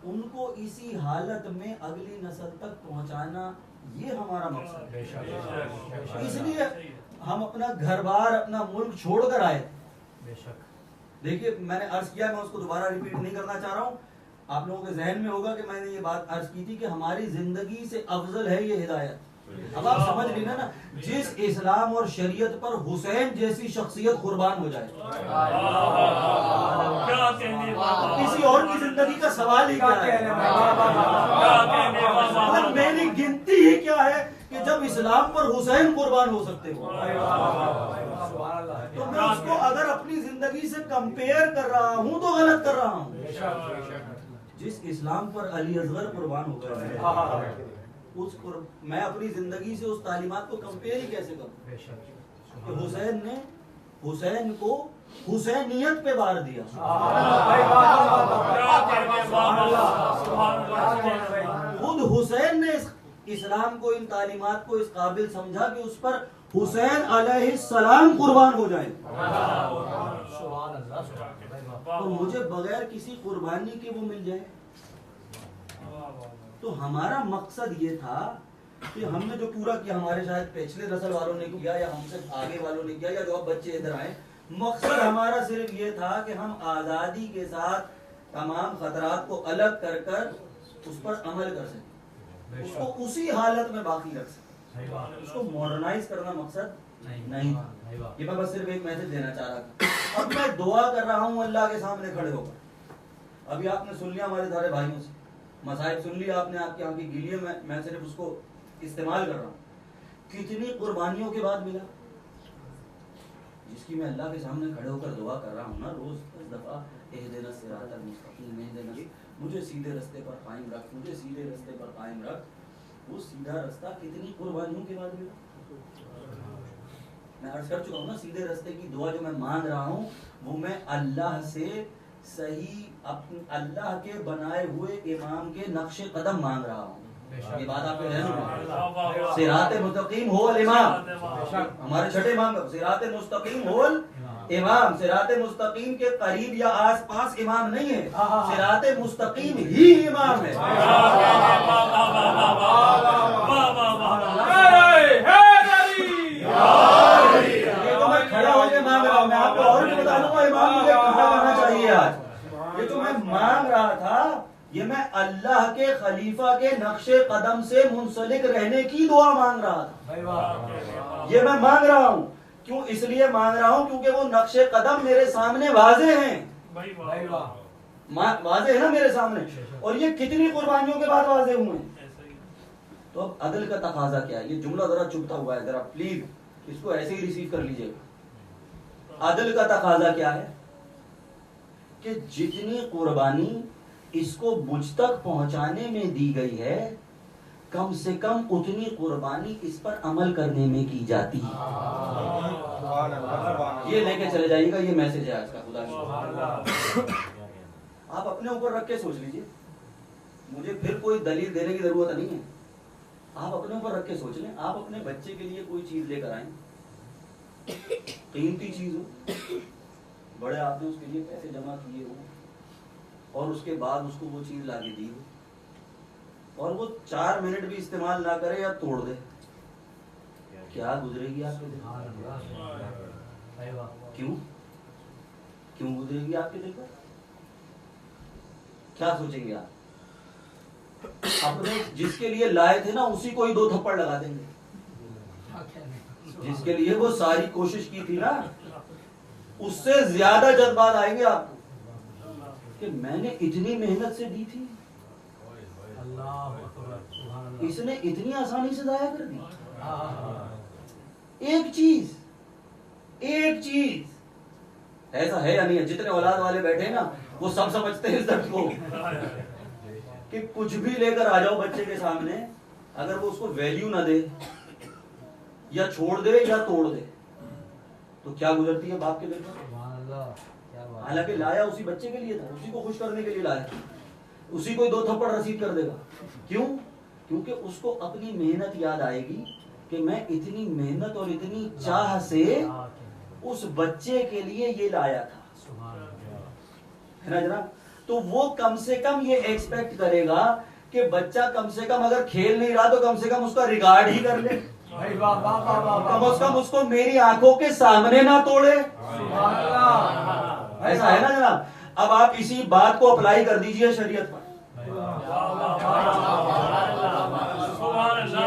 उनको इसी हालत में अगली नस्ल तक पहुंचाना, ये हमारा मकसद है। इसलिए हम अपना घर बार, अपना मुल्क छोड़कर आए। देखिए, मैंने अर्ज किया, मैं उसको दोबारा रिपीट नहीं करना चाह रहा हूँ। आप लोगों के जहन में होगा कि मैंने ये बात अर्ज की थी कि हमारी जिंदगी से अफजल है ये हिदायत। अब आप समझ लेना ना, जिस इस्लाम और शरीयत पर हुसैन जैसी शख्सियत कुर्बान हो जाए, किसी और की जिंदगी का सवाल ही क्या है। मेरी गिनती ही क्या है कि जब इस्लाम पर हुसैन कुर्बान हो सकते हो, तो मैं उसको अगर अपनी जिंदगी से कंपेयर कर रहा हूँ तो गलत कर रहा हूँ। जिस इस्लाम पर अली असगर कुर्बान हो गए, मैं अपनी जिंदगी से उस तालीमात को कंपेयर ही कैसे करूं? हुसैन ने हुसैन को हुसैनियत पे वार दिया। खुद हुसैन ने इस्लाम को, इन तालीमात को इस काबिल समझा कि उस पर हुसैन अलैहिस्सलाम कुर्बान हो जाए। तो मुझे बगैर किसी कुर्बानी के वो मिल जाए। तो हमारा मकसद ये था कि हमने जो पूरा किया, हमारे शायद पिछले नस्ल वालों ने किया या हमसे आगे वालों ने किया या जो अब बच्चे इधर आए, मकसद हमारा सिर्फ ये था कि हम आज़ादी के साथ तमाम खतरात को अलग कर कर उस पर अमल कर सकें, उसको उसी हालत में बाकी रख सकें। उसको मॉडर्नाइज करना मकसद नहीं था। ये मैं बस सिर्फ एक मैसेज देना चाह रहा था। अब मैं दुआ कर रहा हूँ अल्लाह के सामने खड़े होकर। अभी आपने सुन लिया हमारे सारे भाइयों से, मसाइब सुन लिया आपने, आपके यहाँ की गिलियों में मैं सिर्फ उसको इस्तेमाल कर रहा हूँ। कितनी कुर्बानियों के बाद मिला, जिसकी मैं अल्लाह के सामने खड़े होकर दुआ कर रहा हूँ ना रोज 10 दफा, एहदिना सिरातल मुस्तकीम, एहदिना, मुझे सीधे रास्ते पर कायम रख, मुझे सीधे रास्ते पर कायम रख। वो सीधा रास्ता कितनी कुर्बानियों के बाद मिला। मैं अर्ज कर चुका हूँ ना, सीधे रास्ते की दुआ जो मैं मांग रहा हूँ वो मैं अल्लाह से सही अल्लाह के बनाए हुए इमाम के नक्शे कदम मांग रहा हूँ। ये बात आपके ध्यान में, सिराते मुस्तकीम होल इमाम, हमारे छठे इमाम सिराते मुस्तकीम होल इमाम। सिराते मुस्तकीम के करीब या आसपास इमाम नहीं है, सिराते मुस्तकीम ही इमाम है। ये तो मैं खड़ा होकर मांग रहा हूँ। मैं आपको और भी बता दूंगा इमाम मुझे कहाँ करना चाहिए। आज ये जो मैं मांग रहा था ये मैं अल्लाह के खलीफा के नक्शे कदम से मुंसलिक रहने की दुआ मांग रहा था। ये मैं मांग रहा हूँ, क्यों इसलिए मांग रहा हूँ क्योंकि वो नक्शे कदम मेरे सामने वाजे हैं, वाजे है ना मेरे सामने, और ये कितनी कुर्बानियों के बाद वाजे हुए हैं। तो अब अदल का तकाजा क्या है? ये जुमला जरा चुभता हुआ है, जरा प्लीज इसको ऐसे ही रिसीव कर लीजिएगा। अदल का तकाजा क्या है कि जितनी कुर्बानी इसको मुझ तक पहुंचाने में दी गई है, कम से कम उतनी कुर्बानी इस पर अमल करने में की जाती है। ये लेके चले जाइएगा, ये मैसेज है आज का। खुदा आप अपने ऊपर रख के सोच लीजिए, मुझे फिर कोई दलील देने की जरूरत नहीं है। आप अपने ऊपर रख के सोच लें, आप अपने बच्चे के लिए कोई चीज लेकर आए, कीमती चीज हो, बड़े आपने उसके लिए पैसे जमा किए हो और उसके बाद उसको वो चीज लाके दी हो और वो 4 मिनट भी इस्तेमाल ना करे या तोड़ दे, क्या गुजरेगी आपके दिल पर? क्यों गुजरेगी आपके दिल पर? क्या सोचेंगे आप? अपने जिसके लिए लाए थे ना उसी को ही 2 थप्पड़ लगा देंगे, जिसके लिए वो सारी कोशिश की थी ना उससे ज्यादा जज्बात आएंगे आपको कि मैंने इतनी मेहनत से दी थी, इसने इतनी आसानी से जाया कर दी। एक चीज ऐसा है या नहीं है? जितने औलाद वाले बैठे ना वो सब समझते हैं इस दर्द को कि कुछ भी लेकर आ जाओ बच्चे के सामने, अगर वो उसको वैल्यू ना दे या छोड़ दे या तोड़ दे तो क्या गुजरती है बाप के दिल पर? हालांकि लाया उसी बच्चे के लिए था, उसी को खुश करने के लिए लाया, उसी को 2 थप्पड़ रसीद कर देगा। क्यों? क्योंकि उसको अपनी मेहनत याद आएगी कि मैं इतनी मेहनत और इतनी चाह से उस बच्चे के लिए ये लाया था, है ना जनाब? तो वो कम से कम ये एक्सपेक्ट करेगा कि बच्चा कम से कम अगर खेल नहीं रहा तो कम से कम उसका रिगार्ड ही कर ले, कम से कम उसको मेरी आंखों के सामने ना तोड़े। ऐसा है ना जनाब? अब आप इसी बात को अप्लाई कर दीजिए शरीयत पर।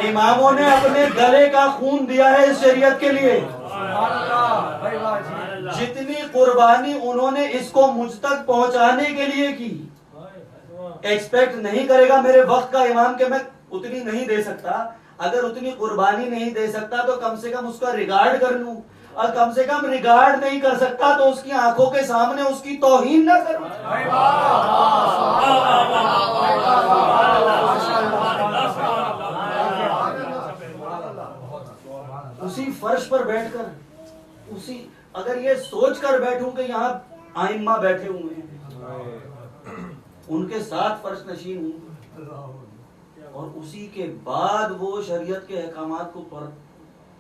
इमामों ने अपने गले का खून दिया है इस शरीयत के लिए, जितनी कुर्बानी उन्होंने इसको मुझ तक पहुंचाने के लिए की, एक्सपेक्ट नहीं करेगा मेरे वक्त का इमाम के मैं उतनी नहीं दे सकता। अगर उतनी कुर्बानी नहीं दे सकता तो कम से कम उसका रिगार्ड कर लूं, और कम से कम रिगार्ड नहीं कर सकता तो उसकी आंखों के सामने उसकी तौहीन ना करूं। उसी फर्श पर बैठकर, उसी अगर ये सोच कर बैठूं कि यहाँ आइम्मा बैठे हुए हैं, उनके साथ फर्श नशीन हूं, और उसी के बाद वो शरीयत के अहकामात को पर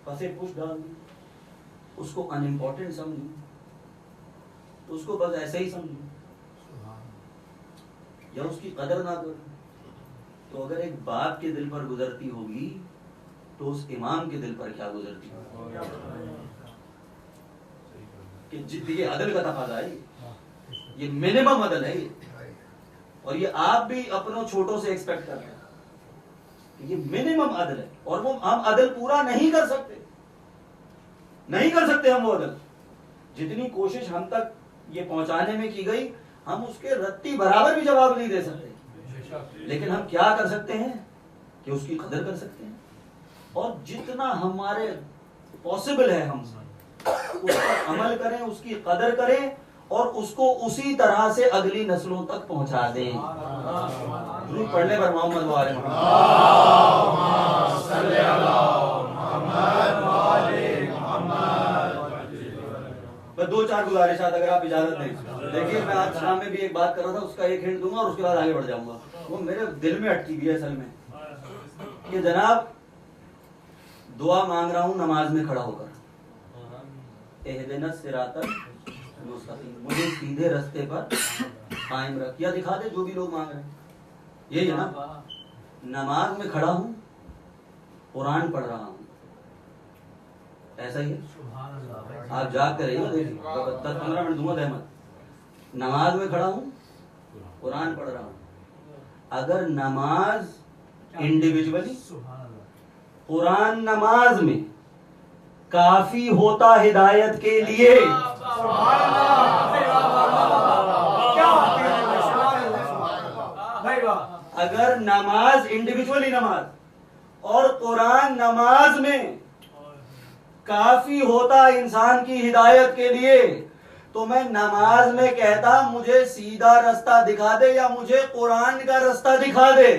फसे पुश डाल दूं, उसको अनइम्पोर्टेंट समझूं, उसको बस ऐसे ही समझूं या उसकी कदर ना करूं, तो अगर एक बाप के दिल पर गुजरती होगी तो उस इमाम के दिल पर क्या गुजरती होगी? कि जिद्द, ये अदल का तकाजा है, ये मिनिमम अदल है, और ये आप भी अपनों छोटों से एक्सपेक्ट करते हैं। ये मिनिमम अदल है, और वो हम अदल पूरा नहीं कर सकते हम वो अदल। जितनी कोशिश हम तक ये पहुंचाने में की गई, हम उसके रत्ती बराबर भी जवाब नहीं दे सकते, लेकिन हम क्या कर सकते हैं कि उसकी कदर कर सकते हैं, और जितना हमारे पॉसिबल है हम उस पर अमल करें, उसकी कदर करें, और उसको उसी तरह से अगली नस्लों तक पहुंचा दें। दुरूद पढ़ने पर मोहम्मद वाले दो चार गुजारिशात अगर आप इजाजत दें। देखिए, मैं आज शाम में भी एक बात कर रहा था, उसका एक हिंट दूंगा और उसके बाद आगे बढ़ जाऊंगा। वो मेरे दिल में अटकी हुई है असल में, कि जनाब दुआ मांग रहा हूं नमाज में खड़ा होकर, एहदिनस सिरातल मुस्तकीम, मुझे सीधे रास्ते पर कायम रख, या दिखा दे जो भी लोग मांग रहे हैं। यही है ना, नमाज में खड़ा हूं, कुरान पढ़ रहा हूं, ऐसा ही है। आप जागते रहिए, देखिए 10-15 मिनट दूंगा रहमत। नमाज में खड़ा हूं, कुरान पढ़ रहा हूं। अगर नमाज इंडिविजुअली, कुरान नमाज में काफी होता हिदायत के लिए, अगर नमाज इंडिविजुअली नमाज और कुरान नमाज में काफी होता इंसान की हिदायत के लिए, तो मैं नमाज में कहता मुझे सीधा रास्ता दिखा दे या मुझे कुरान का रास्ता दिखा दे।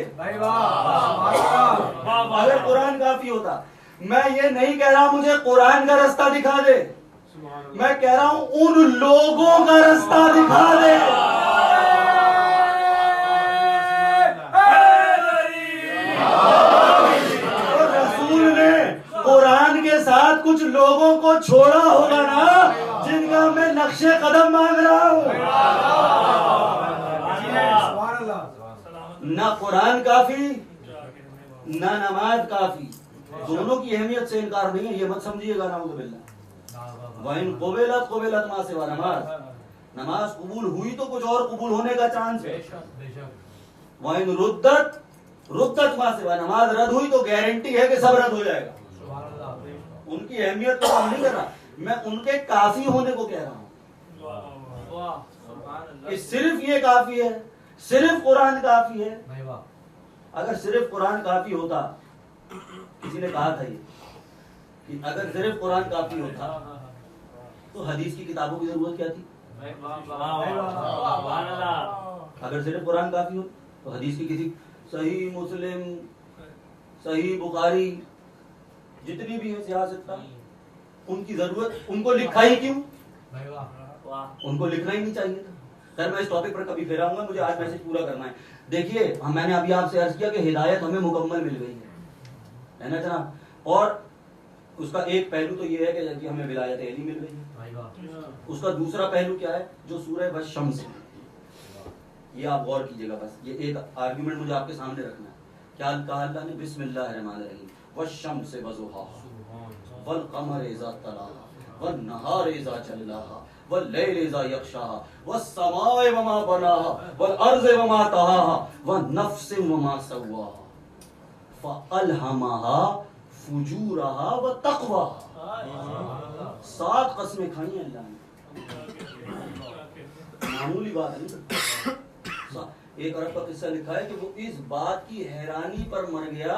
अगर कुरान काफी होता, मैं ये नहीं कह रहा मुझे कुरान का रास्ता दिखा दे, मैं कह रहा हूं उन लोगों का रास्ता दिखा दे। और रसूल ने कुरान के साथ कुछ लोगों को छोड़ा होगा ना, जिनका मैं नक्शे कदम मांग रहा हूं। ना कुरान काफी, ना नमाज काफी, दोनों की अहमियत से इनकार नहीं है, ये मत समझिएगा। नाउज़ुबिल्लाह, वइन क़ुबिलत मा सिवा नमाज कबूल हुई तो कुछ और कबूल होने का चांस है। वइन रुद्दत मा सिवा, नमाज रद्द हुई तो गारंटी है कि सब रद्द हो जाएगा। उनकी अहमियत तो हम नहीं कर रहा, मैं उनके काफी होने को कह रहा हूं कि सिर्फ ये काफी है, सिर्फ कुरान काफी है। अगर सिर्फ कुरान काफी होता, किसी ने कहा था ये कि अगर सिर्फ कुरान काफी होता तो हदीस की किताबों की जरूरत क्या थी? अगर सिर्फ कुरान काफी हो तो हदीस की किसी सही मुस्लिम, सही बुखारी, जितनी भी है सियासत, उनकी जरूरत, उनको लिखा ही क्यों? उनको लिखना ही नहीं चाहिए था। खैर, मैं इस टॉपिक पर कभी फिर आऊंगा, मुझे आज मैसेज पूरा करना है। देखिए, मैंने अभी आपसे अर्ज किया कि हिदायत हमें मुकम्मल मिल गई है ना जनाब, और उसका एक पहलू तो ये है कि हमें विलायत अली मिल गई है। उसका दूसरा पहलू क्या है, जो सूरह वश-शम्स है, ये आप गौर कीजिएगा। बस ये एक आर्गुमेंट मुझे आपके सामने रखना है। क्या कहा अल्लाह ने? बिस्मिल्लाहिर्रहमानिर्रहीम, वश-शम्स वज़ुहाहा वल क़मर इज़ा तलाहा वन नहार इज़ा जल्लाहा वल लैल इज़ा यग़शाहा वस समाए वमा बनाहा वल अर्ज़ वमा तहाहा वन नफ्स वमा सव्वाहा फ़अल्हमहा फुजूरहा व तक़वाहा। 7 कसमें खाई हैं अल्लाह ने, मामूली बात नहीं। एक अरब का किस्सा लिखा है कि वो इस बात की हैरानी पर मर गया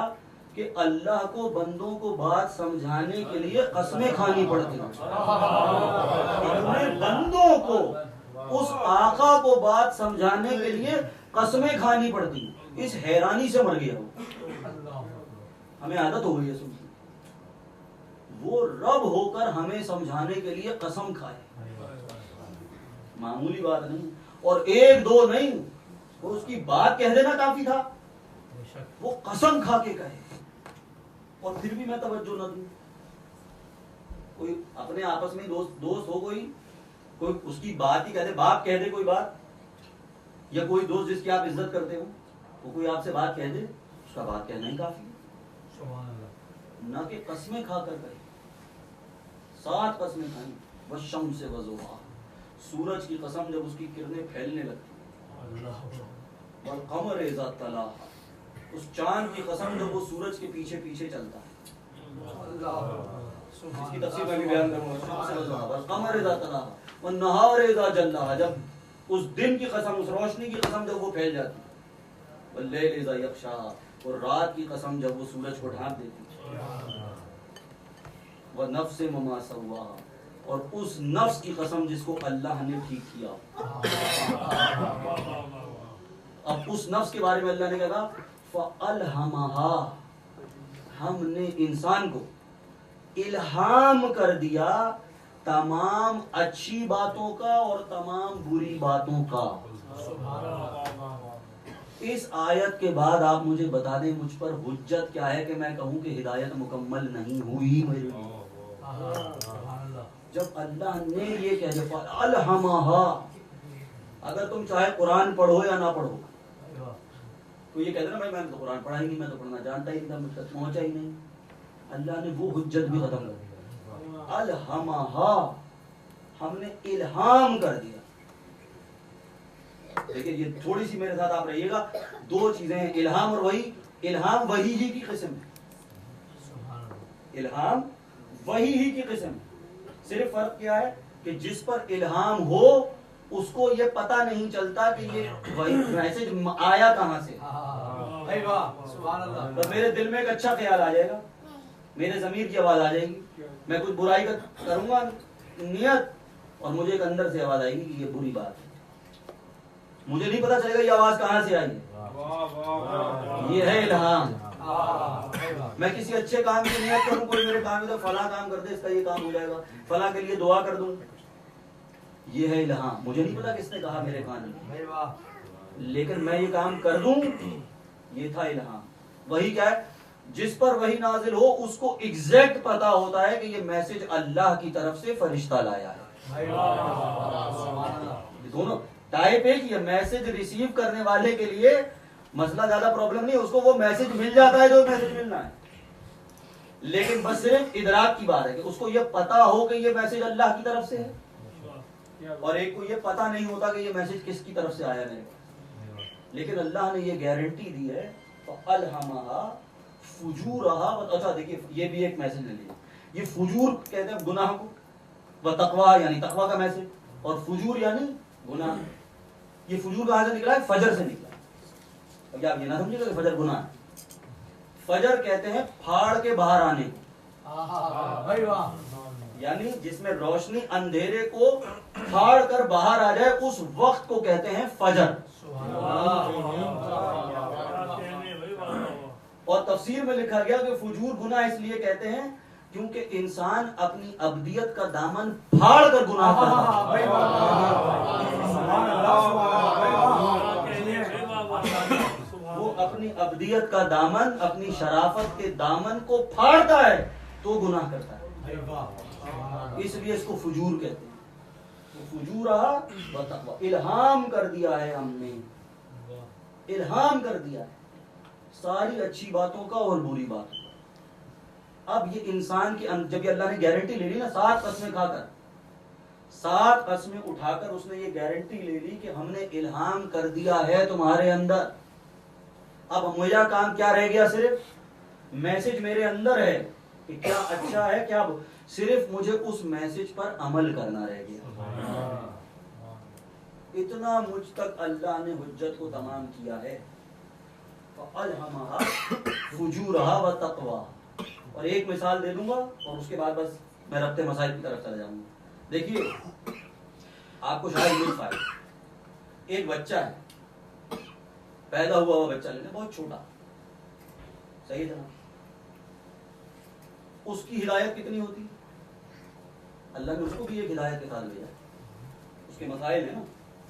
कि अल्लाह को बंदों को बात समझाने के लिए कसमें खानी पड़ती हैं। अपने बंदों को, उस आका को बात समझाने के लिए कसमें खानी पड़ती हैं। इस हैरानी से मर गया वो। हमें आदत हो गई है सुनने, वो रब होकर हमें समझाने के लिए कसम खाए, मामूली बात नहीं। और एक दो नहीं, वो उसकी बात कह देना काफी था, वो कसम खा के कहे, और फिर भी मैं तवज्जो न दूं। कोई अपने आपस में दोस्त हो, कोई उसकी बात ही कह दे, बाप कह दे कोई बात, या कोई दोस्त जिसकी आप इज्जत करते हो, वो कोई आपसे बात कह दे, उसका बात कहना ही काफी है, न कि कसमें खा कर गए। 7 कसमें खाई, वश-शम्स वज़ुहाहा, सूरज की कसम जब उसकी किरणें फैलने लगती, वल क़मर इज़ा तलाहा, उस चांद की कसम जो वो सूरज के पीछे पीछे चलता है, इसकी तफसीर मैं भी बयान करूंगा। कमर इज़ा तलाहा व नहार इज़ा जल्लाहा, जब उस दिन की कसम, उस रोशनी की कसम जब वो फैल जाती है, वल्लैल इज़ा यग़शा, और रात की कसम जब वो सूरज को ढांक देती है, व नफ्स वमा सव्वाहा, और उस नफ्स की कसम जिसको अल्लाह ने ठीक किया। अब उस नफ्स के बारे में अल्लाह ने कहा फ़अल्हमहा, हमने इंसान को इल्हाम कर दिया तमाम अच्छी बातों का और तमाम बुरी बातों का। इस आयत के बाद आप मुझे बता दें मुझ पर हुज्जत क्या है कि मैं कहूं कि हिदायत मुकम्मल नहीं हुई मेरे लिए। जब अल्लाह ने ये कह दिया फ़अल्हमहा, अगर तुम चाहे कुरान पढ़ो या ना पढ़ो, तो ये कहते ना भाई मैंने तो कुरान पढ़ा ही नहीं, मैं तो पढ़ना जानता ही नहीं था, मुझ तक पहुंचा ही नहीं। अल्लाह ने वो हुज्जत भी खत्म कर दिया। अलहमहा, हमने इल्हाम कर दिया। देखिए ये थोड़ी सी मेरे साथ आप रहिएगा, दो चीजें हैं, इल्हाम और वही। इल्हाम वही ही की किस्म है, इल्हाम वही ही की किस्म है। सिर्फ फर्क क्या है कि जिस पर इल्हाम हो उसको ये पता नहीं चलता कि ये वही मैसेज आया कहां से। तो मेरे दिल में एक अच्छा ख्याल आ जाएगा, मेरे ज़मीर की आवाज आ जाएगी, मैं कुछ बुराई करूंगा नियत, और मुझे एक अंदर से आवाज आएगी कि ये बुरी बात है। मुझे नहीं पता चलेगा ये आवाज कहां से आई है। ये है इल्हाम। मैं किसी अच्छे काम की नियत करूं, कोई मेरे काम में तो फला काम कर दे, इसका ये काम हो जाएगा, फला के लिए दुआ कर दूं, ये है इल्हाम। मुझे नहीं पता किसने कहा मेरे कान में, लेकिन मैं ये काम कर दूं, ये था इल्हाम। वही क्या है, जिस पर वही नाजिल हो उसको एग्जैक्ट पता होता है कि ये मैसेज अल्लाह की तरफ से फरिश्ता लाया है। दोनों टाइप एक ही है। मैसेज रिसीव करने वाले के लिए मसला ज्यादा प्रॉब्लम नहीं है, उसको वो मैसेज मिल जाता है जो मैसेज मिलना है, लेकिन बस सिर्फ इदराक की बात है कि उसको ये पता हो कि ये मैसेज अल्लाह की तरफ से है, और एक को ये पता नहीं होता कि ये मैसेज किसकी तरफ से आया मेरे पास। लेकिन अल्लाह ने ये गारंटी दी है फ़अल्हमहा फुजूरहा। अच्छा देखिए ये भी एक मैसेज ले लीजिए, ये फुजूर कहते हैं गुनाह को, व तकवा यानी तकवा का मैसेज, और फुजूर यानी गुनाह। ये फुजूर कहां से निकला है? फजर से निकला है। अब आप ये ना समझिएगा कि फजर गुनाह है। फजर कहते हैं फाड़ के बाहर आने को, यानी जिसमें रोशनी अंधेरे को फाड़ कर बाहर आ जाए, उस वक्त को कहते हैं फजर। और तफसीर में लिखा गया कि फुजूर गुनाह इसलिए कहते हैं क्योंकि इंसान अपनी अब्दियत का दामन फाड़ कर गुनाह करता है। वो अपनी अब्दियत का दामन, अपनी शराफत के दामन को फाड़ता है तो गुनाह करता है, इसलिए इसको फुजूर कहते हैं। तो फुजूर इल्हाम कर दिया है हमने, इल्हाम कर दिया है सारी अच्छी बातों का और बुरी बातों का। अब ये इंसान के जब ये अल्लाह ने गारंटी ले ली ना, 7 कस्में खाकर, 7 कस्में उठाकर उसने ये गारंटी ले ली कि हमने इल्हाम कर दिया है तुम्हारे अंदर। अब मेरा काम क्या रह गया? सिर्फ मैसेज मेरे अंदर है कि क्या अच्छा है क्या, सिर्फ मुझे उस मैसेज पर अमल करना रह गया। इतना मुझ तक अल्लाह ने हुज्जत को तमाम किया है। फ़अल्हमहा फुजूरहा व तक़वा। और एक मिसाल दे दूंगा और उसके बाद बस मैं रब्ते मसाइल की तरफ चला जाऊंगा। देखिए आपको शायद मिल पाए, एक बच्चा है, पैदा हुआ बच्चा लेना बहुत छोटा, सही है ना, उसकी हिदायत कितनी होती? अल्लाह ने उसको भी एक हिदायत के साथ भेजा, उसके मसाइल है ना,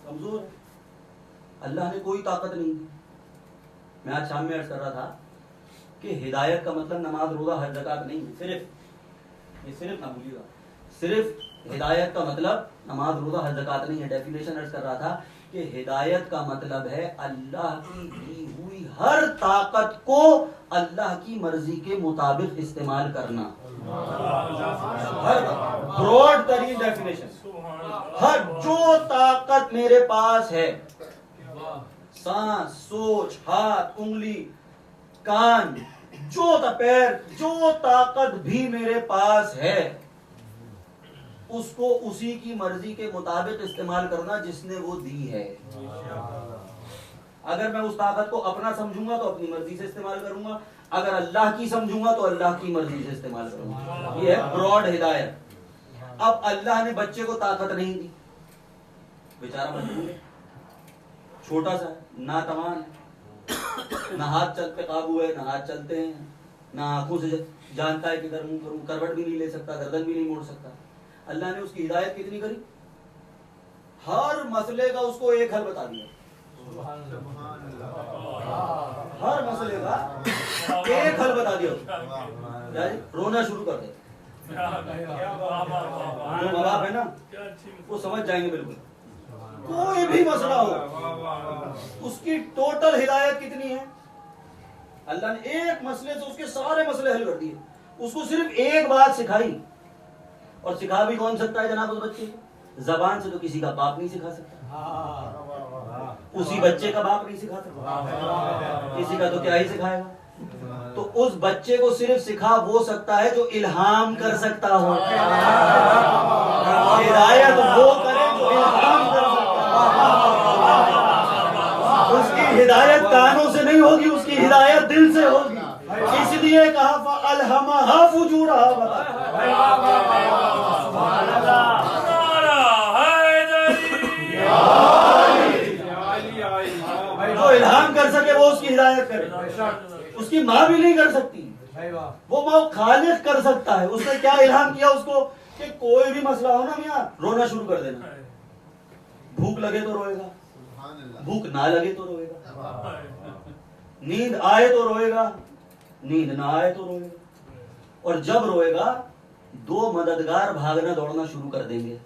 कमजोर है, अल्लाह ने कोई ताकत नहीं दी। मैं आज शाम में अर्ज कर रहा था कि हिदायत का मतलब नमाज रोजा हज ज़कात नहीं है, सिर्फ ना भूलिएगा, सिर्फ हिदायत का मतलब नमाज रोजा हज ज़कात नहीं है। डेफिनेशन अर्ज कर रहा था कि हिदायत का मतलब है अल्लाह की दी हुई हर ताकत को अल्लाह की मर्जी के मुताबिक इस्तेमाल करना। हर ब्रॉड तरीन डेफिनेशन, हर जो ताकत मेरे पास है, सांस, सोच, हाथ, उंगली, कान, जो पैर, जो ताकत भी मेरे पास है, उसको उसी की मर्जी के मुताबिक इस्तेमाल करना जिसने वो दी है। अगर मैं उस ताकत को अपना समझूंगा तो अपनी मर्जी से इस्तेमाल करूंगा, अगर अल्लाह की समझूंगा तो अल्लाह की मर्जी से इस्तेमाल करूंगा। ये है ब्रॉड हिदायत। अब अल्लाह ने बच्चे को ताकत नहीं दी, बेचारा मजबूर है, छोटा सा ना तवान है, ना हाथ चल पे काबू है, ना हाथ चलते हैं, ना आंखों से जानता है कि इधर मुंह करूं, करवट भी नहीं ले सकता, गर्दन भी नहीं मोड़ सकता। अल्लाह ने उसकी हिदायत कितनी करी, हर मसले का उसको एक हल बता दिया। हर मसले का एक हल बता दिया। रोना शुरू कर दे, जो माँ बाप है ना वो समझ जाएंगे बिल्कुल। कोई भी मसला हो, उसकी टोटल हिदायत कितनी है, अल्लाह ने एक मसले से उसके सारे मसले हल कर दिए। उसको सिर्फ एक बात सिखाई, और सिखा भी कौन सकता है जनाब उस बच्चे को? जबान से तो किसी का बाप नहीं सिखा सकता, उसी बच्चे का बाप नहीं सिखा सकता, किसी का तो क्या ही सिखाएगा। तो उस बच्चे को सिर्फ सिखा वो सकता है जो इल्हाम कर सकता हो। हिदायत वो करे जो इल्हाम कर सकता है। उसकी हिदायत कानों से नहीं होगी, उसकी हिदायत दिल से होगी। इसलिए कहा फअल्हमहा फुजूरहा। जो इल्हाम कर सके वो उसकी हिदायत करे। उसकी माँ भी नहीं कर सकती, वो माँ खालिक कर सकता है। उसने क्या इल्हाम किया उसको कि कोई भी मसला हो ना मियाँ, रोना शुरू कर देना। भूख लगे तो रोएगा, भूख ना लगे तो रोएगा, नींद आए तो रोएगा, नींद ना आए तो रोएगा। और जब रोएगा दो मददगार भागना दौड़ना शुरू कर देंगे।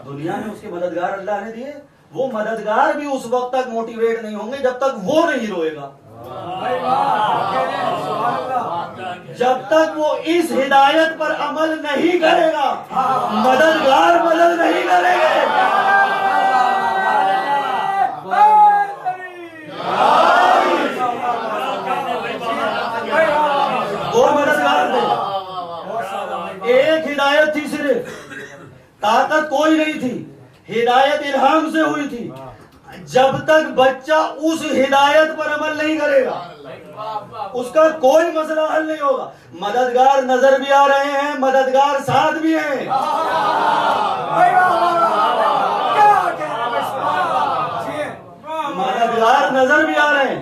दुनिया में उसके मददगार अल्लाह ने दिए, वो मददगार भी उस वक्त तक मोटिवेट नहीं होंगे जब तक वो नहीं रोएगा। जब तक वो इस हिदायत पर अमल नहीं करेगा, मददगार मदद नहीं करेंगे। वो मददगार थे। एक हिदायत थी सिर्फ, ताकत कोई नहीं थी, हिदायत इल्हाम से हुई थी। जब तक बच्चा उस हिदायत पर अमल नहीं करेगा उसका कोई मसला हल नहीं होगा। मददगार नजर भी आ रहे हैं, मददगार साथ भी हैं। मददगार नजर भी आ रहे हैं,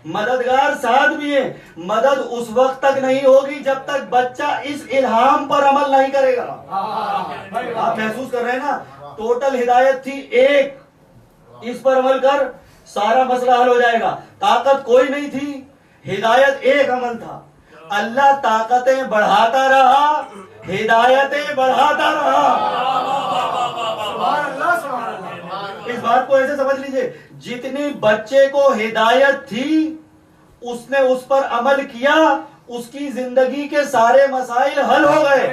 मददगार साथ भी है। मदद उस वक्त तक नहीं होगी जब तक बच्चा इस इल्हाम पर अमल नहीं करेगा। आप महसूस कर रहे हैं ना, टोटल हिदायत थी एक, इस पर अमल कर सारा मसला हल हो जाएगा। ताकत कोई नहीं थी, हिदायत एक अमल था। अल्लाह ताकतें बढ़ाता रहा, हिदायतें बढ़ाता रहा। इस बात को ऐसे समझ लीजिए, जितनी बच्चे को हिदायत थी उसने उस पर अमल किया, उसकी जिंदगी के सारे मसाइल हल हो गए,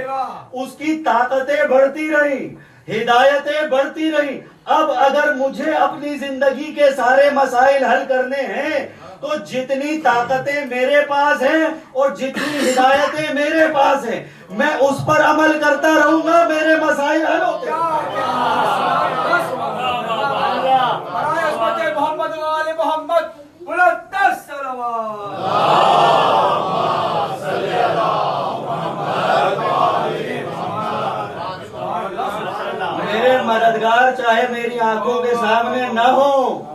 उसकी ताकतें बढ़ती रही, हिदायतें बढ़ती रही। अब अगर मुझे अपनी जिंदगी के सारे मसाइल हल करने हैं तो जितनी ताकतें मेरे पास हैं और जितनी हिदायतें मेरे पास हैं, मैं उस पर अमल करता रहूंगा, मेरे मसाइल हल होते मेरे मददगार चाहे मेरी आंखों के सामने न हो,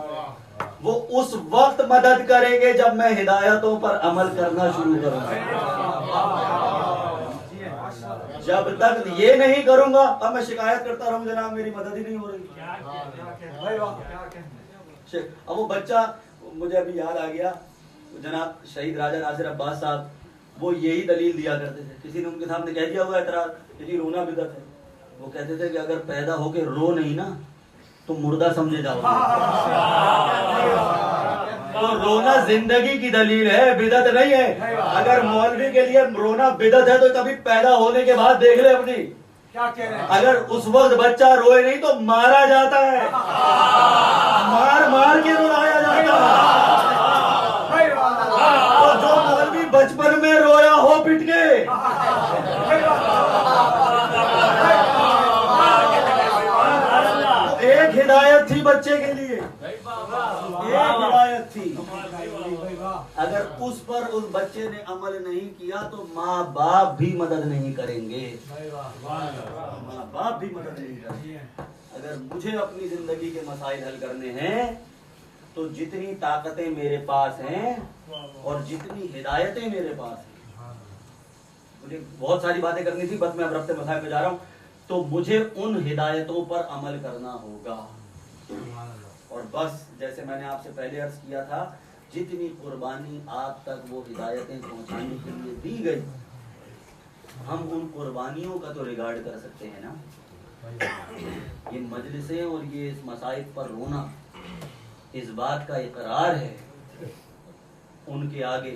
वो उस वक्त मदद करेंगे जब मैं हिदायतों पर अमल करना शुरू करूंगा। जब तक ये नहीं करूंगा, अब मैं शिकायत करता रहूं जनाब मेरी मदद ही नहीं हो रही। अब वो बच्चा, मुझे अभी याद आ गया, जनाब शहीद राजा नासिर अब्बास साहब, वो यही दलील दिया करते थे। किसी ने उनके सामने कह दिया हुआ एतराज कि जी रोना बिदअत है, वो कहते थे कि अगर पैदा होके रो नहीं ना तो मुर्दा समझे जाओ। तो रोना जिंदगी की दलील है, बिदअत नहीं है। अगर मौलवी के लिए रोना बिदअत है तो कभी पैदा होने के बाद देख ले अपनी, क्या कह रहे हैं? अगर उस वक्त बच्चा रोए नहीं तो मारा जाता है, मार मार के रुलाया जाता है। पिट के। एक हिदायत थी बच्चे के लिए, एक हिदायत थी। अगर उस पर उस बच्चे ने अमल नहीं किया तो माँ बाप भी मदद नहीं करेंगे, माँ बाप भी मदद नहीं करेंगे। अगर मुझे अपनी जिंदगी के मसाइल हल करने हैं तो जितनी ताकतें मेरे पास हैं और जितनी हिदायतें मेरे पास हैं, मुझे बहुत सारी बातें करनी थी, बस मैं अब रफ्ते मसाइल पे जा रहा हूँ। तो मुझे उन हिदायतों पर अमल करना होगा। और बस जैसे मैंने आपसे पहले अर्ज किया था, जितनी कुर्बानी आप तक वो हिदायतें पहुंचाने के लिए दी गई, हम उन कुर्बानियों का तो रिगार्ड कर सकते हैं ना। ये मजलिसें और ये इस मसाइब पर रोना इस बात का इकरार है उनके आगे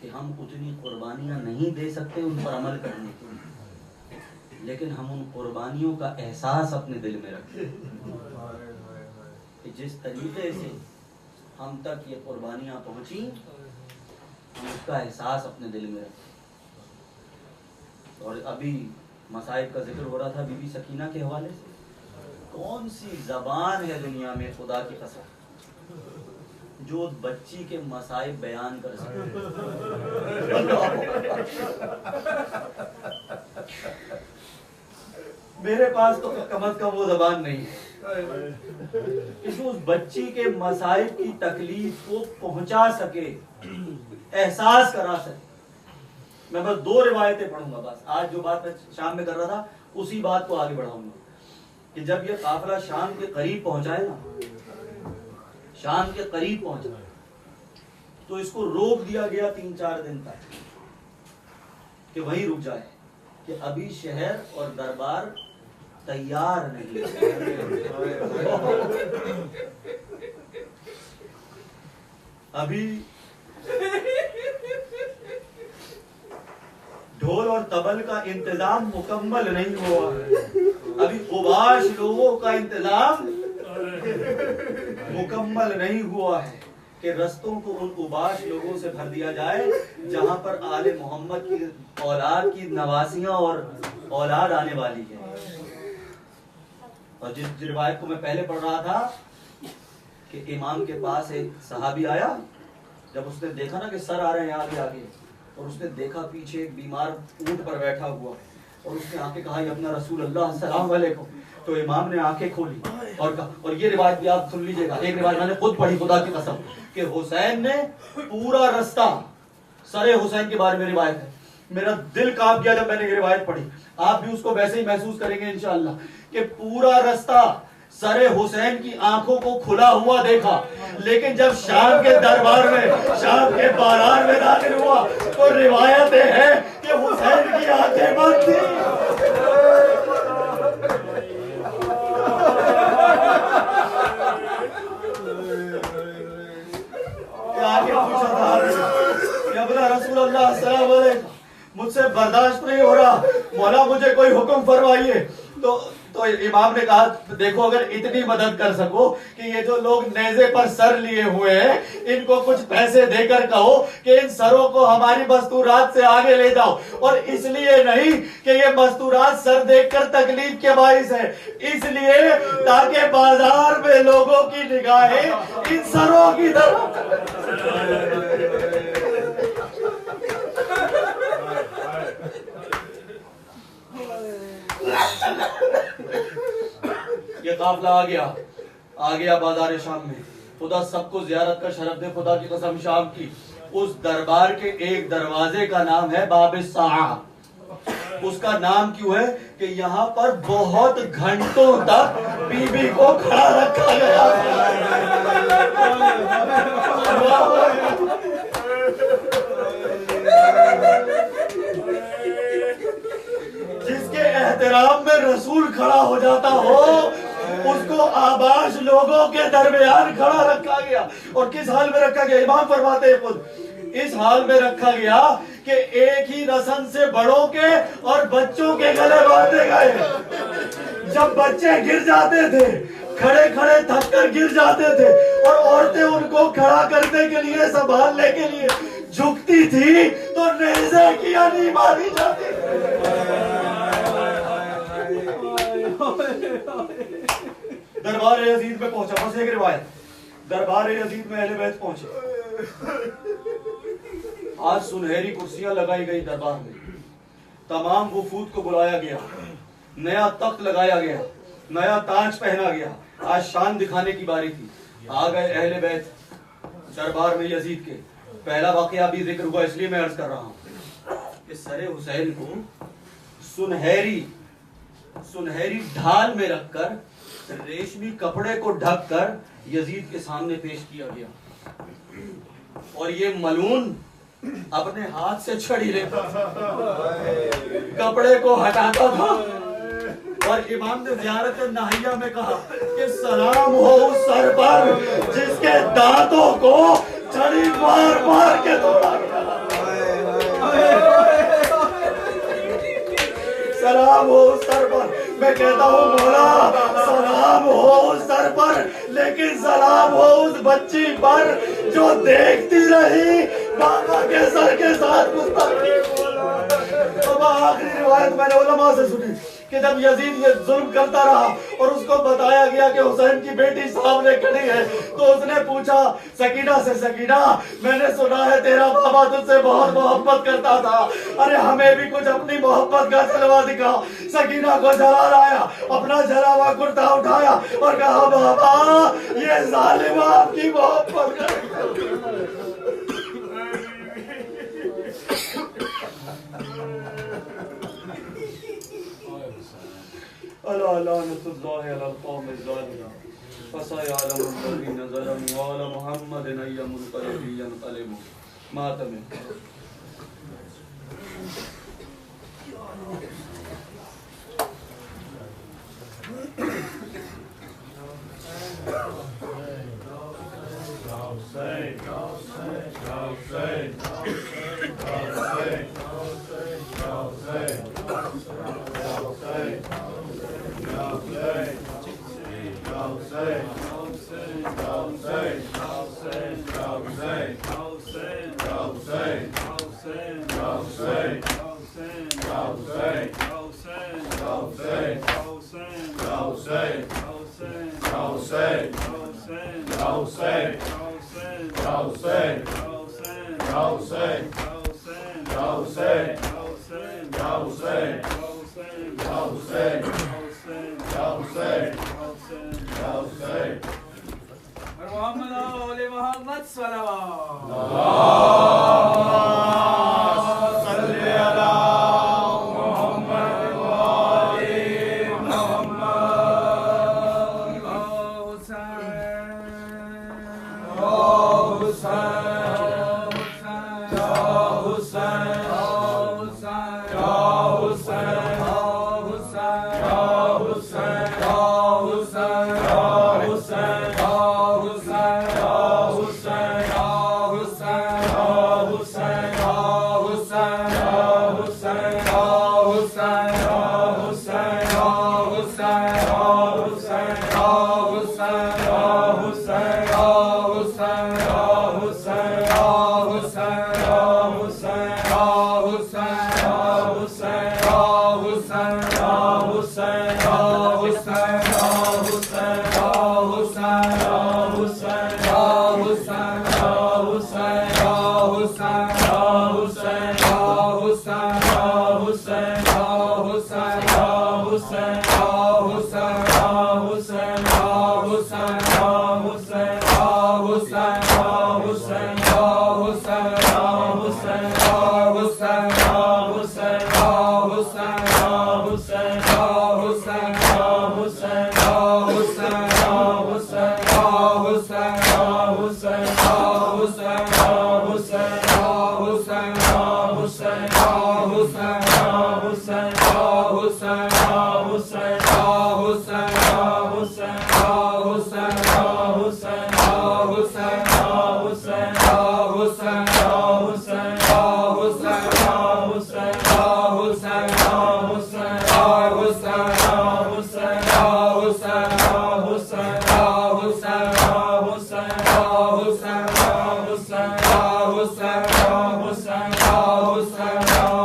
कि हम उतनी कुर्बानियां नहीं दे सकते उन पर अमल करने के लिए, लेकिन हम उन कुर्बानियों का एहसास अपने दिल में रखें कि जिस तरीके से हम तक ये कुर्बानियां पहुंची, हम उसका एहसास अपने दिल में रखें। और अभी मसाइब का जिक्र हो रहा था बीबी सकीना के हवाले से। कौन सी जबान है दुनिया में, खुदा की कसम, जो बच्ची के मसाइब बयान कर सके? मेरे पास तो कम अज कम वो जबान नहीं है कि उस बच्ची के मसाइब की तकलीफ को पहुंचा सके, एहसास करा सके। मैं बस 2 रिवायतें पढ़ूंगा बस। आज जो बात मैं शाम में कर रहा था उसी बात को आगे बढ़ाऊंगा कि जब ये काफिला शाम के करीब पहुंचा है ना, शाम के करीब पहुंचा, तो इसको रोक दिया गया 3-4 दिन तक कि वहीं रुक जाए, कि अभी शहर और दरबार तैयार नहीं अभी ढोल और तबल का इंतजाम मुकम्मल नहीं हुआ है, अभी उबाश लोगों का इंतजाम मुकम्मल नहीं हुआ है कि रस्तों को उन उबाश लोगों से भर दिया जाए जहां पर आले मोहम्मद की औलाद की नवासियां और औलाद आने वाली है। और जिस रिवायत को मैं पहले पढ़ रहा था कि इमाम के पास एक सहाबी आया, जब उसने देखा ना कि सर आ रहे हैं आगे आगे, और उसने देखा पीछे एक बीमार ऊंट पर बैठा हुआ, और उसने आके कहा, अपना रसूल अल्लाह अस्सलाम वालेकुम। तो इमाम ने आंखें खोली और कहा, और ये रिवायत भी आप सुन लीजिएगा, एक रिवायत मैंने खुद पढ़ी खुदा की कसम, कि हुसैन ने पूरा रास्ता, सरे हुसैन के बारे में रिवायत है, मेरा दिल कांप गया जब मैंने ये रिवायत पढ़ी। आप भी उसको वैसे ही महसूस करेंगे इंशाअल्लाह, कि पूरा रास्ता सरे हुसैन की आंखों को खुला हुआ देखा, लेकिन जब शाम के दरबार में, शाम के बारात में दाखिल हुआ तो रिवायतें हैं कि हुसैन की आंखें बंद थी। आगे पूछा था कि अपना रसूल अल्लाह अस्सलाम वालेकुम, मुझसे बर्दाश्त नहीं हो रहा, मौला मुझे कोई हुक्म फरमाइए। तो इमाम ने कहा, देखो अगर इतनी मदद कर सको कि ये जो लोग नेज़े पर सर लिए हुए हैं इनको कुछ पैसे देकर कहो कि इन सरों को हमारी मस्तूरात से आगे ले जाओ, और इसलिए नहीं कि ये मस्तूरात सर देखकर तकलीफ के बाइस है, इसलिए ताकि बाजार में लोगों की निगाहें इन सरों की तरफ। ये काफिला आ गया बाजार शाम में। खुदा सबको जियारत का शरफ दे, खुदा की कसम शाम की उस दरबार के एक दरवाजे का नाम है बाब-ए-साआ। उसका नाम क्यों है कि यहाँ पर बहुत घंटों तक बीबी को खड़ा रखा गया। जिसके एहतराम में रसूल खड़ा हो जाता हो उसको आबाश लोगों के दरमियान खड़ा रखा गया। और किस हाल में रखा गया? इमाम फरमाते हैं खुद, इस हाल में रखा गया कि एक ही रसन से बड़ों के और बच्चों के गले बांधे गए। जब बच्चे गिर जाते थे, खड़े खड़े थक कर गिर जाते थे, और औरतें उनको खड़ा करने के लिए, संभालने के लिए झुकती थी तो नेज़े की अनी मारी जाती। दरबार यजीद में पहुंचा, बस एक रिवायत, दरबार यजीद में अहले बैत पहुंचे। आज सुनहरी कुर्सियां लगाई गई दरबार में, तमाम वफूद को बुलाया गया, नया तख्त लगाया गया, नया ताज पहना गया। आज शान दिखाने की बारी थी। आ गए अहले बैत दरबार में यजीद के। पहला वाकया भी जिक्र हुआ, इसलिए मैं अर्ज कर रहा हूं कि सरे हुसैन को सुनहरी ढाल में रखकर, रेशमी कपड़े को ढककर यजीद के सामने पेश किया गया और ये मलून अपने हाथ से छड़ी लेता था, कपड़े को हटाता था और इमाम ने ज़ियारत नाहिया में कहा कि सलाम हो उस सर पर जिसके दांतों को छड़ी मार मार के तोड़ा गया। सलाम हो उस सर पर। मैं कहता हूँ मौला, सलाम हो उस सर पर, लेकिन सलाम हो उस बच्ची पर जो देखती रही बाबा के सर के साथ गुस्ताखी। अब आखिरी रिवायत मैंने उलमा से सुनी कि जब यजीद ये जुल्म करता रहा और उसको बताया गया कि हुसैन की बेटी सामने खड़ी है, तो उसने पूछा सकीना से, सकीना मैंने सुना है तेरा बाबा तुझसे बहुत मोहब्बत करता था, अरे हमें भी कुछ अपनी मोहब्बत का जलवा दिखा। सकीना को जलाल आया, अपना जला हुआ कुर्ता उठाया और कहा बाबा ये जालिम आपकी मोहब्बत कर। अला लानतुल्लाहि अलल कौमिज़ ज़ालिमीन फसयअलमुल लज़ीना ज़लमू व अला मुहम्मदिन अय्यमुनक़लिबी यनक़लिबू मातम। Hussein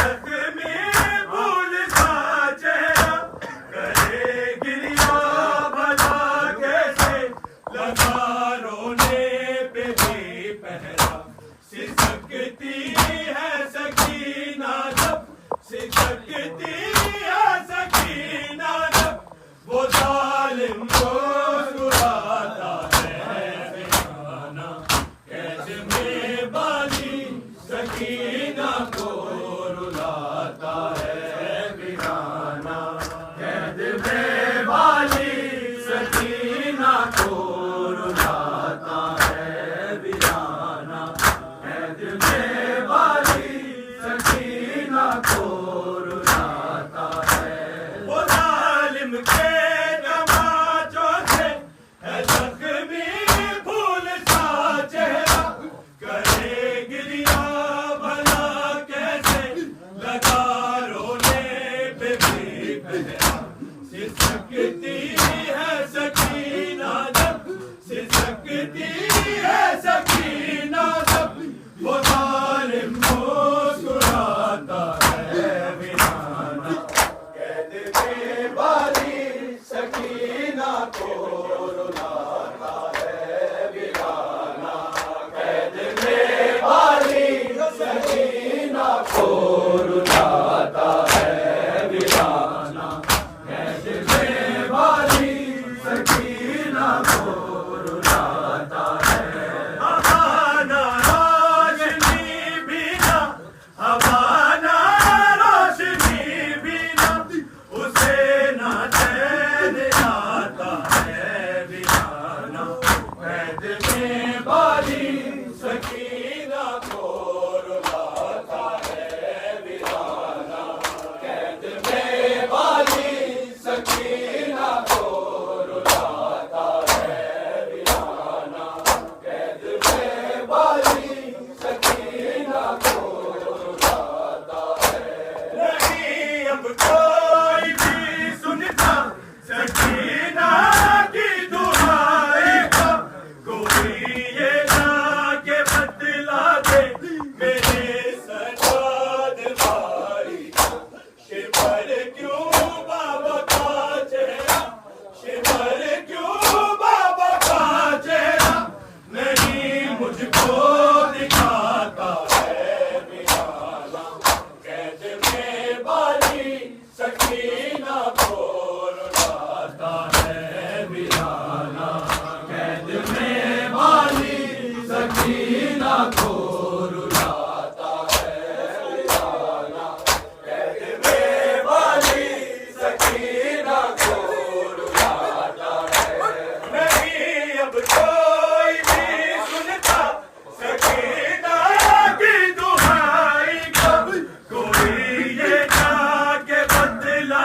जख्मी भूल सा चेहरा करे गिरिया भला कैसे लगा रोने पे भी पहरा सिसकती है सकीना जब सिसकती है सकीना जब वो जालिम को सुराता है बेगाना कैद में बानी सकीना को रुलाता है बेगाना कैद में बानी सकीना को रुलाता है बेगाना कैद में बानी सकीना को रुलाता है वो जालिम के नमाजों से है जख्मी फूल सा चेहरा करे गिरिया भला कैसे लगा रोने पे भी पहरा सिसकती है सकीना जब सिसकती है सकीना जब वो जालिम मुस्कुराता है बेगाना कैद में बानी सकीना को रुलाता है बेगाना कैद में बानी सकीना को रुलाता है बेगाना कैद में बानी सकीना को रुलाता है हवाना रोशनी बिना हवाना रोशनी बिना उसे ना चैन आता है बेगाना कैद में बानी सकीना को रुलाता है बेगाना कैद में बानी सकीना को रुलाता है बेगाना कैद में बानी सकीना को रुलाता है नहीं अब कोई भी सुनता सकीना की दुहाई का कोई ये जाके बतला दे मेरे सजाद भाई शिवर क्यों बाबा का चेहरा शिवर क्यों बाबा का चेहरा नहीं मुझको दिखाता है बेगाना कैद में बानी सकीना को रुलाता है बेगाना कैद में बानी सकीना को रुलाता है बेगाना कैद में बानी सकीना को रुलाता है नहीं अब कोई भी सुनता सकीना की दुहाई का कोई ये जाके बतला